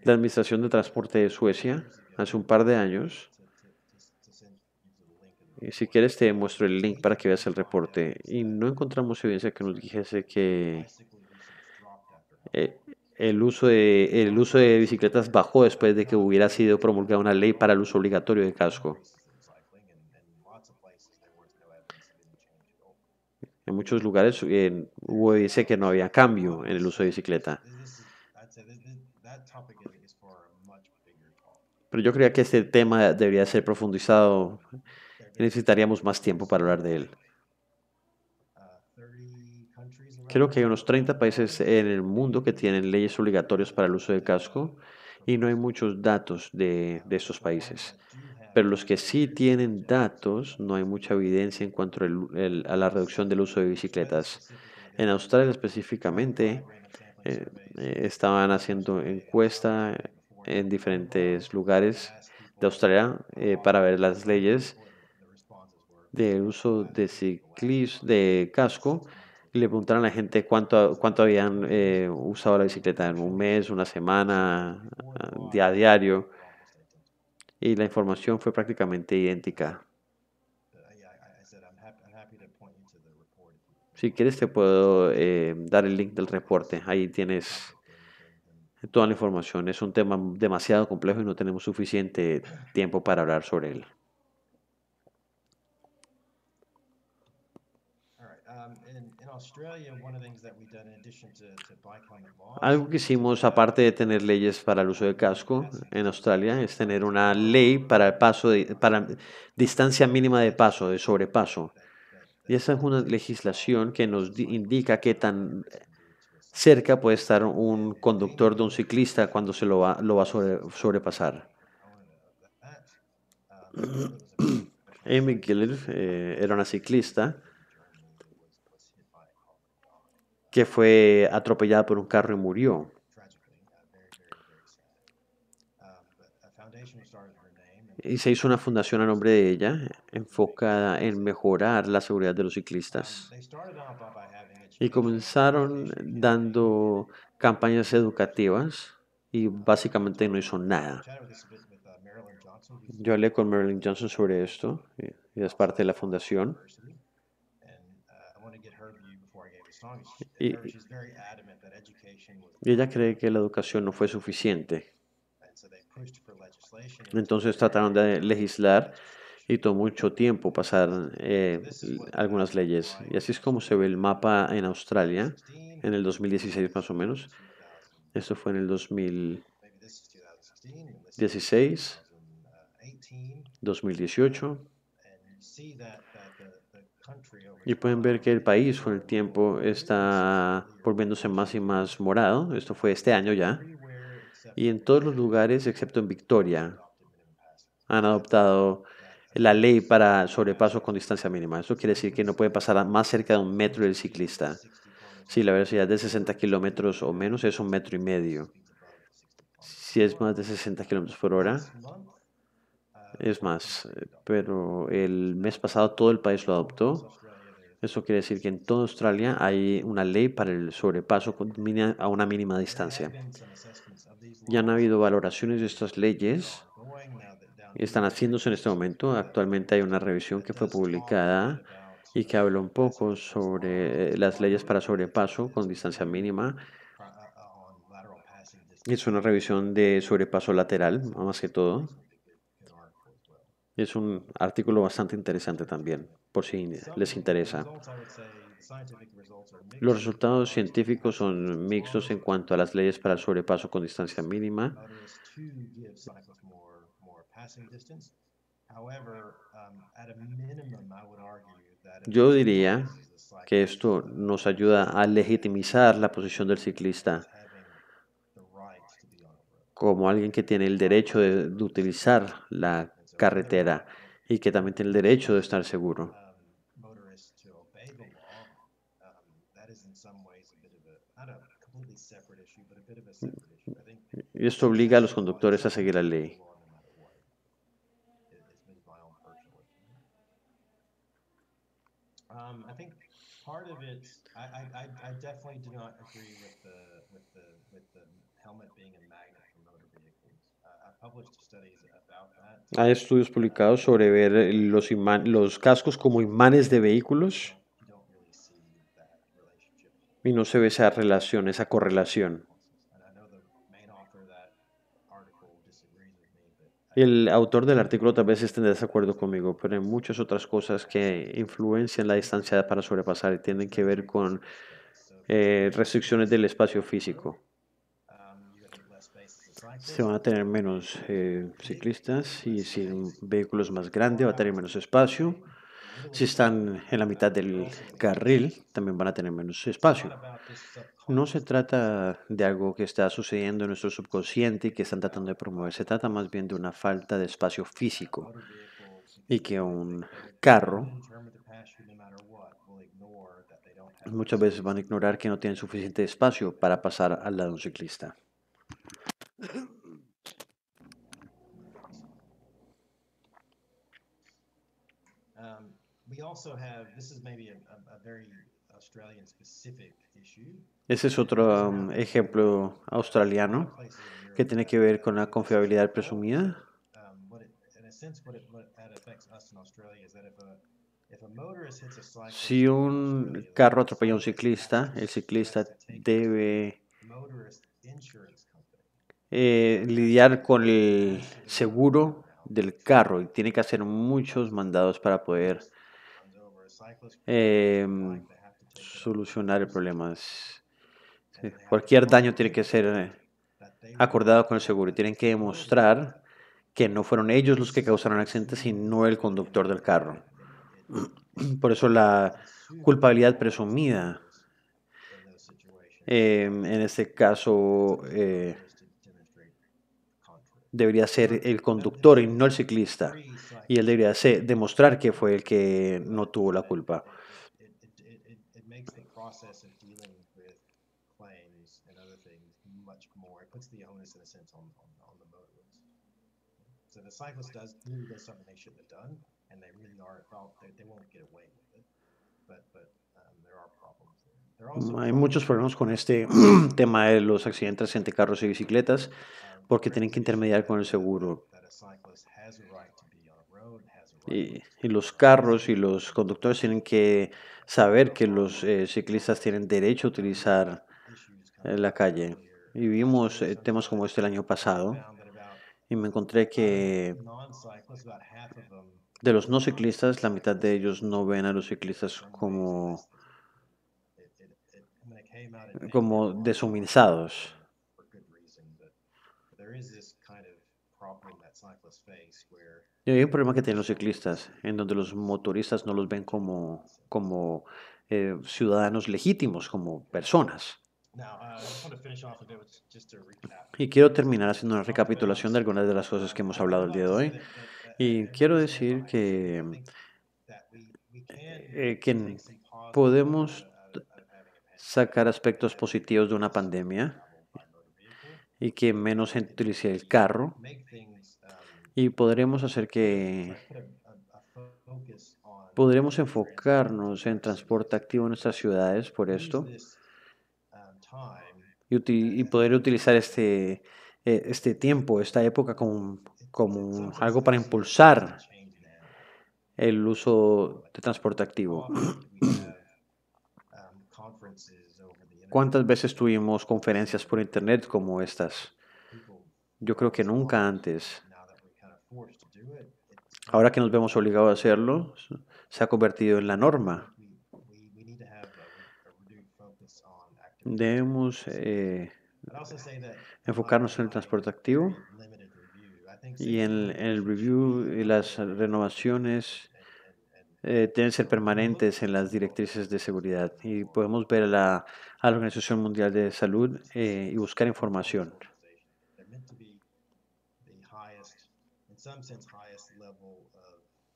la Administración de Transporte de Suecia hace un par de años. Y si quieres te muestro el link para que veas el reporte. Y no encontramos evidencia que nos dijese que eh, el uso de bicicletas bajó después de que hubiera sido promulgada una ley para el uso obligatorio de casco. En muchos lugares hubo dice que no había cambio en el uso de bicicleta. Pero yo creía que este tema debería ser profundizado y necesitaríamos más tiempo para hablar de él. Creo que hay unos 30 países en el mundo que tienen leyes obligatorias para el uso de casco y no hay muchos datos de estos países. Pero los que sí tienen datos, no hay mucha evidencia en cuanto a la reducción del uso de bicicletas. En Australia específicamente, eh, estaban haciendo encuesta en diferentes lugares de Australia para ver las leyes de uso de de casco y le preguntaron a la gente cuánto habían usado la bicicleta en un mes, una semana, día a diario, y la información fue prácticamente idéntica. Si quieres te puedo dar el link del reporte, ahí tienes toda la información. Es un tema demasiado complejo y no tenemos suficiente tiempo para hablar sobre él. Algo que hicimos, aparte de tener leyes para el uso de casco en Australia, es tener una ley para el paso para distancia mínima de paso, de sobrepaso. Y esa es una legislación que nos indica qué tan cerca puede estar un conductor de un ciclista cuando lo va a sobrepasar. Amy Gillard era una ciclista que fue atropellada por un carro y murió. Y se hizo una fundación a nombre de ella, enfocada en mejorar la seguridad de los ciclistas. Y comenzaron dando campañas educativas y básicamente no hizo nada. Yo hablé con Marilyn Johnson sobre esto, y es parte de la fundación. Y, y ella cree que la educación no fue suficiente. Entonces trataron de legislar y tomó mucho tiempo pasar algunas leyes. Y así es como se ve el mapa en Australia en el 2016 más o menos. Esto fue en el 2016, 2018. Y pueden ver que el país con el tiempo está volviéndose más y más morado. Esto fue este año ya. Y en todos los lugares, excepto en Victoria, han adoptado la ley para sobrepaso con distancia mínima. Eso quiere decir que no puede pasar más cerca de un metro del ciclista. Si la velocidad es de 60 kilómetros o menos, es un metro y medio. Si es más de 60 kilómetros por hora, es más. Pero el mes pasado todo el país lo adoptó. Eso quiere decir que en toda Australia hay una ley para el sobrepaso a una mínima distancia. Ya han habido valoraciones de estas leyes. Están haciéndose en este momento. Actualmente hay una revisión que fue publicada y que habla un poco sobre las leyes para sobrepaso con distancia mínima. Es una revisión de sobrepaso lateral, más que todo. Es un artículo bastante interesante también, por si les interesa. Los resultados científicos son mixtos en cuanto a las leyes para el sobrepaso con distancia mínima. Yo diría que esto nos ayuda a legitimizar la posición del ciclista como alguien que tiene el derecho de utilizar la carretera y que también tiene el derecho de estar seguro. Y esto obliga a los conductores a seguir la ley. I think part of it, I definitely do not agree with the helmet being a magnet for motor vehicles. I published studies about that. Hay estudios publicados sobre ver los cascos como imanes de vehículos You don't really see that relationship. y no se ve esa relación, esa correlación. And I know the main author of that article disagrees with me, but El autor del artículo tal vez esté en desacuerdo conmigo, pero hay muchas otras cosas que influencian la distancia para sobrepasar y tienen que ver con restricciones del espacio físico. you have less space as a cyclist. Se van a tener menos ciclistas y si un vehículo es más grande va a tener menos espacio. Si están en la mitad del carril, también van a tener menos espacio. No se trata de algo que está sucediendo en nuestro subconsciente y que están tratando de promover. Se trata más bien de una falta de espacio físico y que un carro muchas veces van a ignorar que no tienen suficiente espacio para pasar al lado de un ciclista. We also have, this is maybe a very Australian specific issue. Ese es otro ejemplo australiano que tiene que ver con la confiabilidad presumida. Si un carro atropella a un ciclista, el ciclista debe lidiar con el seguro del carro y tiene que hacer muchos mandados para poder solucionar el problema. Cualquier daño tiene que ser acordado con el seguro y tienen que demostrar que no fueron ellos los que causaron el accidente, sino el conductor del carro. Por eso la culpabilidad presumida en este caso debería ser el conductor y no el ciclista. Y él debería demostrar que fue el que no tuvo la culpa. Hay muchos problemas con este tema de los accidentes entre carros y bicicletas porque tienen que intermediar con el seguro. Y los carros y los conductores tienen que saber que los ciclistas tienen derecho a utilizar la calle. Y vimos temas como este el año pasado y me encontré que de los no ciclistas, la mitad de ellos no ven a los ciclistas como deshumanizados. Y hay un problema que tienen los ciclistas, en donde los motoristas no los ven como ciudadanos legítimos, como personas. Y quiero terminar haciendo una recapitulación de algunas de las cosas que hemos hablado el día de hoy. Y quiero decir que podemos sacar aspectos positivos de una pandemia y que menos gente utilice el carro y podremos enfocarnos en transporte activo en nuestras ciudades por esto y poder utilizar este tiempo, esta época como algo para impulsar el uso de transporte activo. ¿Cuántas veces tuvimos conferencias por internet como estas? Yo creo que nunca antes. Ahora que nos vemos obligados a hacerlo, se ha convertido en la norma. We need to have a renewed focus on active Debemos I'd also say that enfocarnos en el transporte activo very limited review. I think y safety en el regulations should review be y las ongoing renovaciones and deben ser permanentes en las directrices de seguridad. Y podemos ver a la Organización Mundial de Salud y buscar información. they're meant to be the highest, in some sense, highest level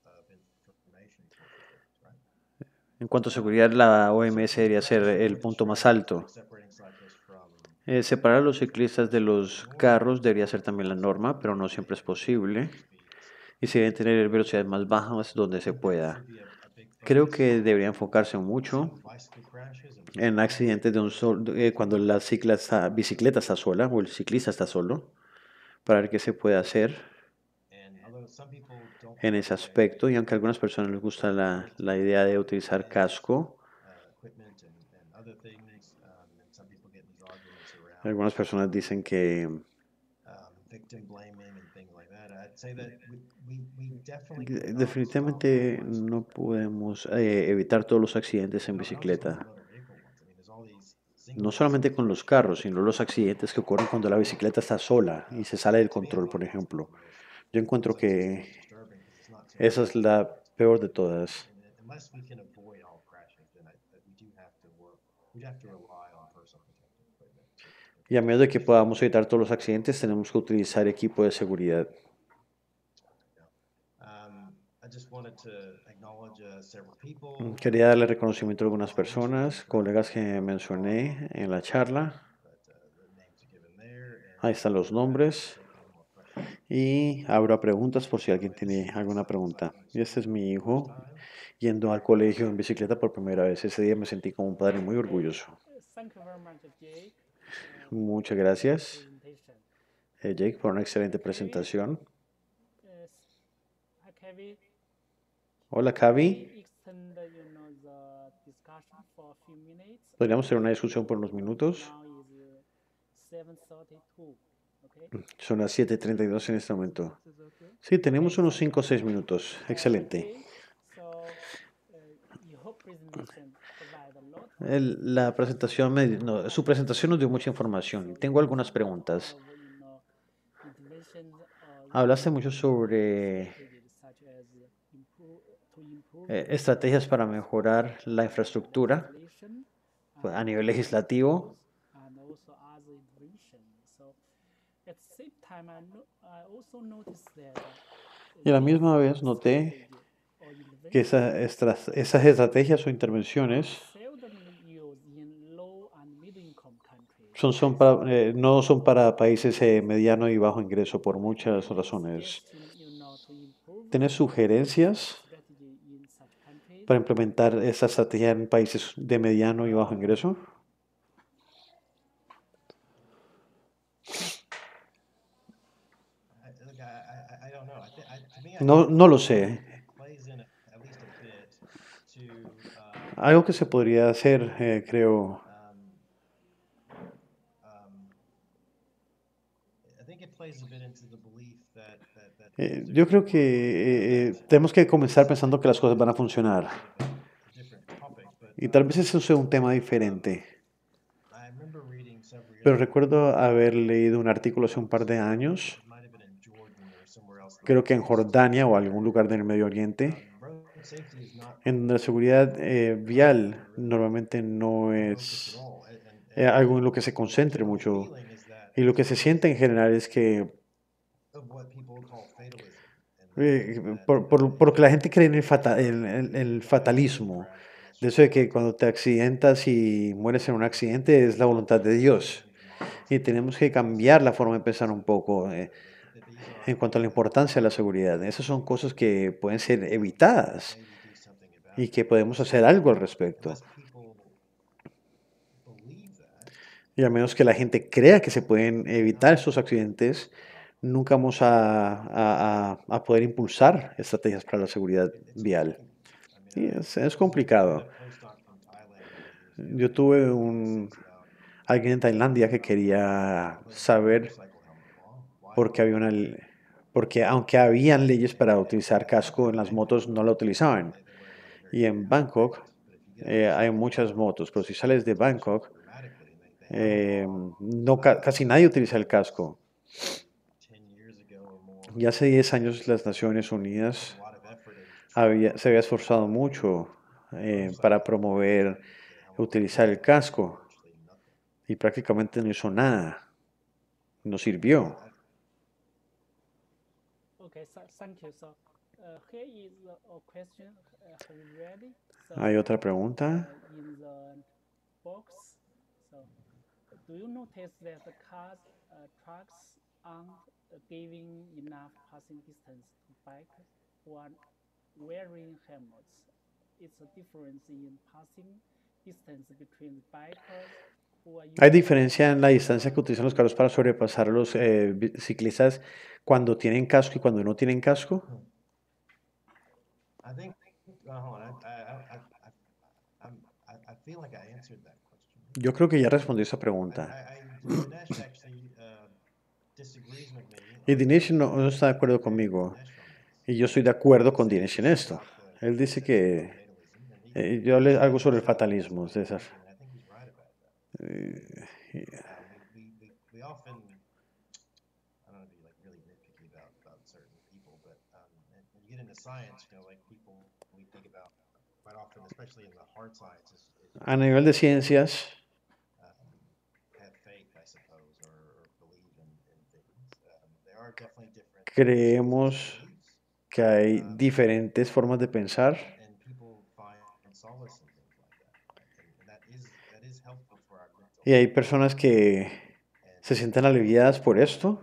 of information sources, right? En cuanto a seguridad, la OMS debería ser el punto más alto. Separating cyclists from Separar a los ciclistas de los carros debería ser también la norma, pero no siempre es posible. Y se deben tener velocidades más bajas donde se pueda. Creo que debería enfocarse mucho en accidentes de cuando la bicicleta está sola o el ciclista está solo, para ver qué se puede hacer en ese aspecto. Y aunque a algunas personas les gusta la idea de utilizar casco, algunas personas dicen que definitivamente no podemos evitar todos los accidentes en bicicleta. No solamente con los carros, sino los accidentes que ocurren cuando la bicicleta está sola y se sale del control, por ejemplo. Yo encuentro que esa es la peor de todas. Y a menos de que podamos evitar todos los accidentes, tenemos que utilizar equipo de seguridad. Quería darle reconocimiento a algunas personas, colegas que mencioné en la charla. Ahí están los nombres. Y abro preguntas por si alguien tiene alguna pregunta. Y este es mi hijo yendo al colegio en bicicleta por primera vez. Ese día me sentí como un padre muy orgulloso. Thank you very much, Jake. Muchas gracias, Presentation. Jake, por una excelente presentación. Yes. Hi, Kevin. Hola, We Cavi. extend, the discussion for a few minutes. Podríamos tener una discusión por unos minutos. Now is 7:32. Okay. Son las 7:32 en este momento. Sí, tenemos unos 5 o 6 minutos. Excelente. Okay. So, your presentation provide a lot La presentación, su presentación nos dio mucha información. Tengo algunas preguntas. of, interventions or Hablaste mucho sobre strategies such as to improve estrategias para mejorar la infraestructura legislation a nivel legislativo. and also other interventions. So, at the same time, I also noticed that Y a la misma vez noté or que interventions esas estrategias o intervenciones seldomly used in low and middle income countries. no son para países mediano y bajo ingreso por muchas razones. To improve ¿Tienes sugerencias strategy in such countries? para implementar esa estrategia en países de mediano y bajo ingreso? No lo sé. Algo que se podría hacer, creo. Yo creo que tenemos que comenzar pensando que las cosas van a funcionar. Y tal vez eso sea un tema diferente. Pero recuerdo haber leído un artículo hace un par de años, creo que en Jordania o algún lugar del Medio Oriente, en donde la seguridad vial normalmente no es algo en lo que se concentre mucho. Y lo que se siente en general es que, por lo que la gente cree en el fatalismo, de eso de que cuando te accidentas y mueres en un accidente es la voluntad de Dios. Y tenemos que cambiar la forma de pensar un poco en cuanto a la importancia de la seguridad. Esas son cosas que pueden ser evitadas y que podemos hacer algo al respecto. Y a menos que la gente crea que se pueden evitar estos accidentes, nunca vamos a poder impulsar estrategias para la seguridad vial. Y es complicado. Yo tuve alguien en Tailandia que quería saber por qué porque aunque habían leyes para utilizar casco en las motos, no la utilizaban. Y en Bangkok hay muchas motos, pero si sales de Bangkok, no, casi nadie utiliza el casco. Y hace 10 años las Naciones Unidas se había esforzado mucho para promover utilizar el casco y prácticamente no hizo nada, no sirvió. Okay, so thank you. So here is a question. Are you ready? So Hay otra pregunta. in the box, so do you notice that the cars, trucks aren't giving enough passing distance to bikers who are wearing helmets? It's a difference in passing distance between bikers who are Hay using diferencia en la distancia que utilizan los carros para sobrepasar a los ciclistas cuando tienen casco y cuando no tienen casco. I think, hold on, I feel like I answered that question. Yo creo que ya respondí esa pregunta. Dinesh actually disagrees with me. Y Dinesh no está de acuerdo conmigo. Y yo estoy de acuerdo con Dinesh en esto. Él dice que yo hablé algo sobre el fatalismo, César. We often, I don't know if you like really nitpicky about certain people, but when you get into science, like people we think about quite often, especially in the hard sciences, A nivel de ciencias, have faith, I suppose, or believe in things. There are definitely different creemos que hay diferentes formas de pensar and people find solace in things like that. And that is helpful for our mental y hay personas que se sienten aliviadas por esto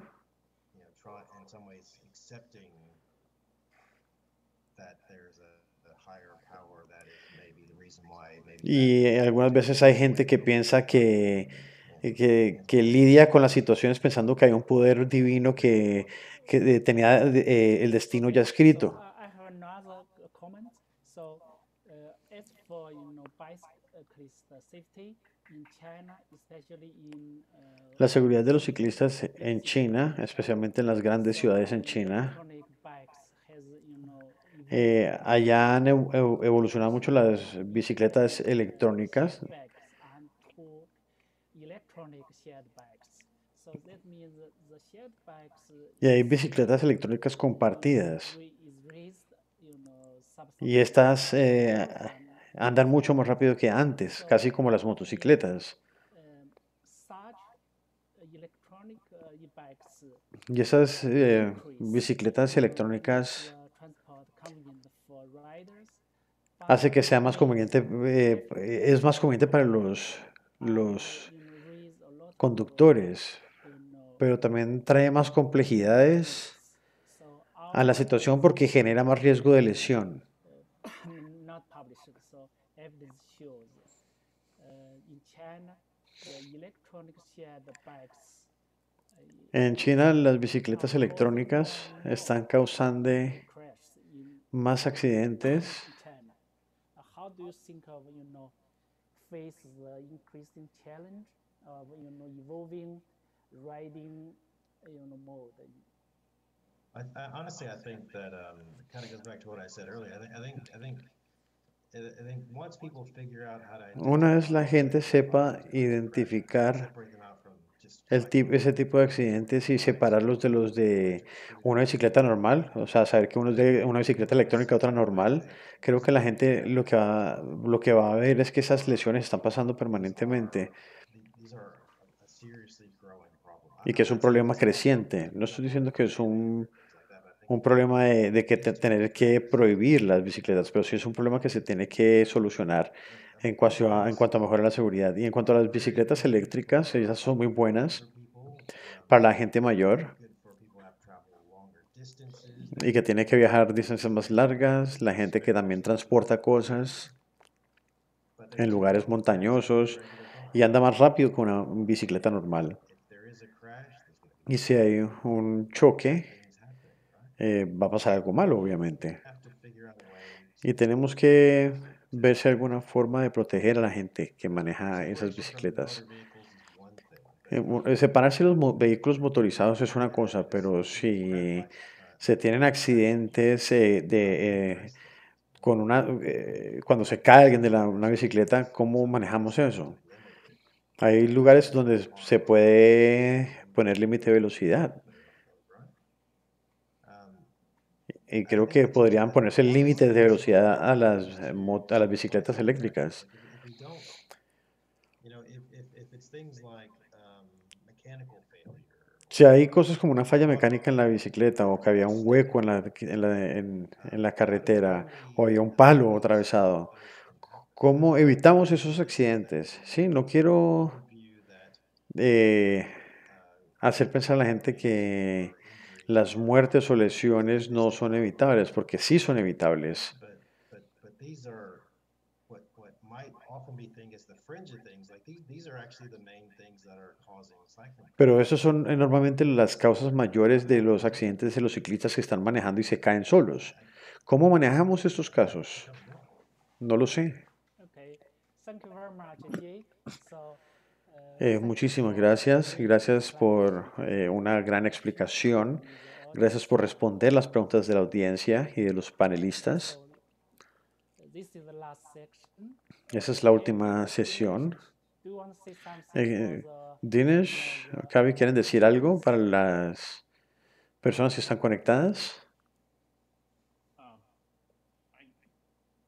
try in some ways accepting that there's a higher power that is maybe the reason why maybe y algunas veces hay gente que piensa que lidia con las situaciones pensando que hay un poder divino que tenía el destino ya escrito. I have another comment. So, as for bicyclist safety in China, especially in La seguridad de los ciclistas en China, especialmente en las grandes ciudades en China, electronic bikes has allá han evolucionado mucho las bicicletas electrónicas bikes and to electronic shared bikes. So that means the shared bikes y hay bicicletas electrónicas compartidas. is raised, Y estas andan mucho más rápido que antes, casi como las motocicletas. such electronic e-bikes Y esas bicicletas electrónicas transport convenient for riders, hace que sea más conveniente, es más conveniente para los raise a lot conductores, pero también trae más complejidades so a la situación porque genera más riesgo de lesión. not published. So evidence shows in China the electronic shared bikes En China las bicicletas electrónicas están causando crash in más accidentes. China. How do you think of face the increasing challenge of evolving riding mode? honestly, I think that it kind of goes back to what I said earlier. I think once people figure out how to Una vez la gente sepa identificar separate them out from just ese tipo de accidentes y separarlos de los de una bicicleta normal, o sea, saber que uno es de una bicicleta electrónica, otra normal, creo que la gente lo que va a ver es que esas lesiones están pasando permanentemente these are a seriously growing problem. y que es un problema creciente. No estoy diciendo que es un problema de que tener que prohibir las bicicletas, pero sí es un problema que se tiene que solucionar en cuanto a mejorar la seguridad. Y en cuanto a las bicicletas eléctricas, esas son muy buenas para la gente mayor Good for people who have traveled longer distances. y que tiene que viajar distancias más largas, la gente que también transporta cosas en lugares montañosos y anda más rápido que una bicicleta normal. If there is a crash, there's going to Y si hay un choque, things happen, right? va a pasar algo malo, obviamente. Have to figure out a way Y tenemos que ver si hay alguna forma de proteger a la gente que maneja esas bicicletas. motor vehicles is one thing, but Separarse los vehículos motorizados es una cosa, pero si Se tienen accidentes cuando se cae alguien de una bicicleta, ¿cómo manejamos eso? Hay lugares donde se puede poner límite de velocidad y creo que podrían ponerse límites de velocidad a las bicicletas eléctricas. Si hay cosas como una falla mecánica en la bicicleta o que había un hueco en la carretera o había un palo atravesado, ¿cómo evitamos esos accidentes? Sí, no quiero eh, hacer pensar a la gente que las muertes o lesiones no son evitables, porque sí son evitables. but these are what might often be thing as the fringe of things. Like these are actually the main things that are causing cycling Pero problems. esos son normalmente las causas mayores de los accidentes de los ciclistas que están manejando y se caen solos. ¿Cómo manejamos estos casos? I don't know. No lo sé. Okay, thank you very much, Jake. So, thank you Muchísimas for gracias. great Gracias por explanation una gran and explicación. to the Gracias audience. por responder las preguntas de la audiencia y de los panelistas. So, this is the last section. Esa es la Jake, última Dinesh, sesión. do you want to say something for Eh, the, Dinesh, Kavi, ¿quieren decir algo para las personas que están conectadas?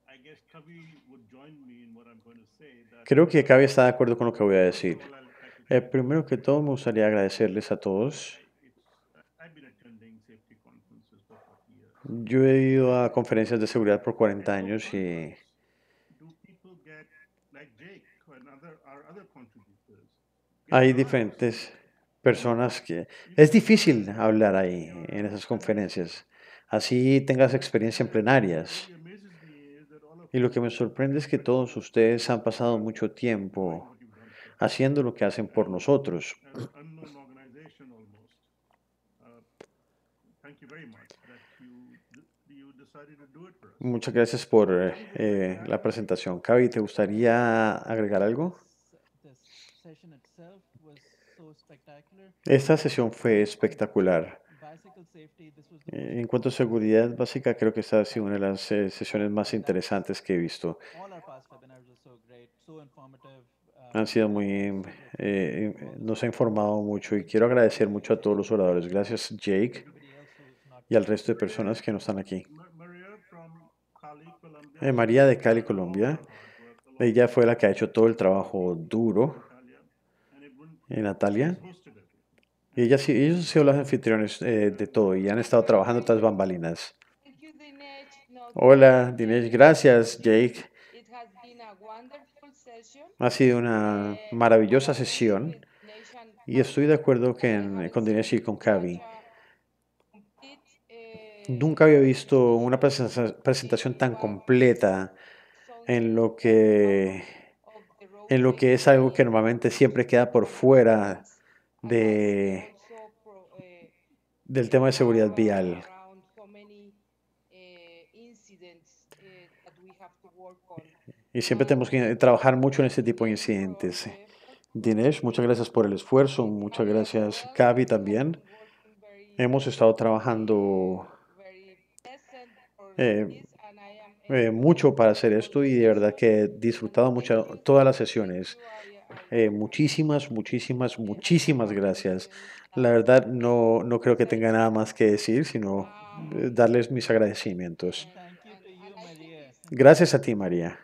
I guess Kavi would join me in what I'm going to say. Creo que Kavi está de acuerdo con lo que voy a decir. Primero que todo, me gustaría agradecerles a todos. I've been attending safety conferences for 40 years. Yo he ido a conferencias de seguridad por 40 años y Do people get, like Jake and our other contributors, hay diferentes personas que... Es difícil hablar ahí en esas conferencias. Así tengas experiencia en plenarias. what amazes me is that all of Y lo que me sorprende es que todos ustedes han pasado mucho tiempo what you've done for us, haciendo lo que hacen por nosotros. an unknown organization almost. Thank you very much that you decided to do it for us. Muchas gracias por la presentación. Kavi, ¿te gustaría agregar algo? This session itself was so spectacular. Esta sesión fue espectacular. Bicycle safety, this was the En cuanto a seguridad básica, creo que esta ha sido una de las sesiones más interesantes que he visto. all our past webinars were so great, so informative. Han sido nos ha informado mucho y quiero agradecer mucho a todos los oradores. Gracias, Jake, everybody else who's not y al resto de personas que no están aquí. Maria from Cali, Colombia. María de Cali, Colombia. Ella fue la que ha hecho todo el trabajo duro. Natalia. Y ellos han sido los anfitriones de todo y han estado trabajando tras bambalinas. Thank you, Dinesh. No, Hola, Dinesh. Gracias, Jake. It has been a wonderful session. Ha sido una maravillosa sesión y estoy de acuerdo con Dinesh y con Kavi. Nunca había visto una presentación tan completa en lo que es algo que normalmente siempre queda por fuera del tema de seguridad vial. Y siempre tenemos que trabajar mucho en este tipo de incidentes. Dinesh, muchas gracias por el esfuerzo. Muchas gracias, Kavi, también. Hemos estado trabajando mucho para hacer esto y de verdad que he disfrutado mucho todas las sesiones. Muchísimas gracias. La verdad no creo que tenga nada más que decir, sino darles mis agradecimientos. thank you to you, Maria, Gracias a ti, María.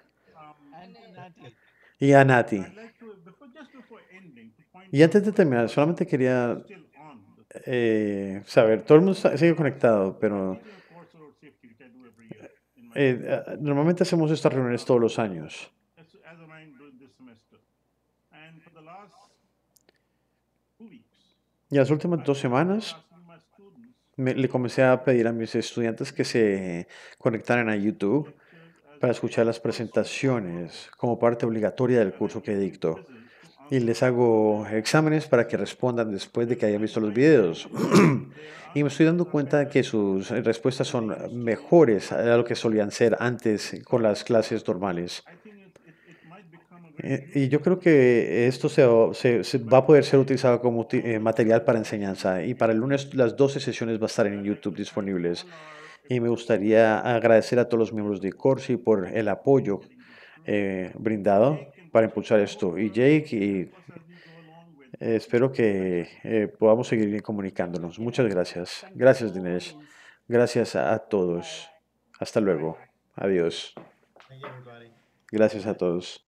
and to Nati. Y a Nati. I'd like to, just before ending, to point Y antes de terminar, solamente quería still on saber, todo el mundo sigue conectado, pero the course of safety, which I do every year in my normalmente hacemos estas reuniones todos los años. as am I doing this semester. And for the last 2 weeks, Y las últimas 2 semanas asking my students le comencé a pedir a mis estudiantes que se conectaran a YouTube para escuchar las presentaciones como parte obligatoria del curso que dicto. Y les hago exámenes para que respondan después de que hayan visto los videos. Y me estoy dando cuenta de que sus respuestas son mejores a lo que solían ser antes con las clases normales. I think it might become a Y yo creo que esto se va a poder ser utilizado como material para enseñanza. Y para el lunes las 12 sesiones va a estar en YouTube disponibles. Y me gustaría agradecer a todos los miembros de Corsi por el apoyo brindado para impulsar esto. Y Jake, y espero que podamos seguir comunicándonos. Muchas gracias. Thank you, Gracias, all Dinesh. audience. Gracias a todos. Hasta luego. Adiós. Thank you, everybody. Gracias a todos.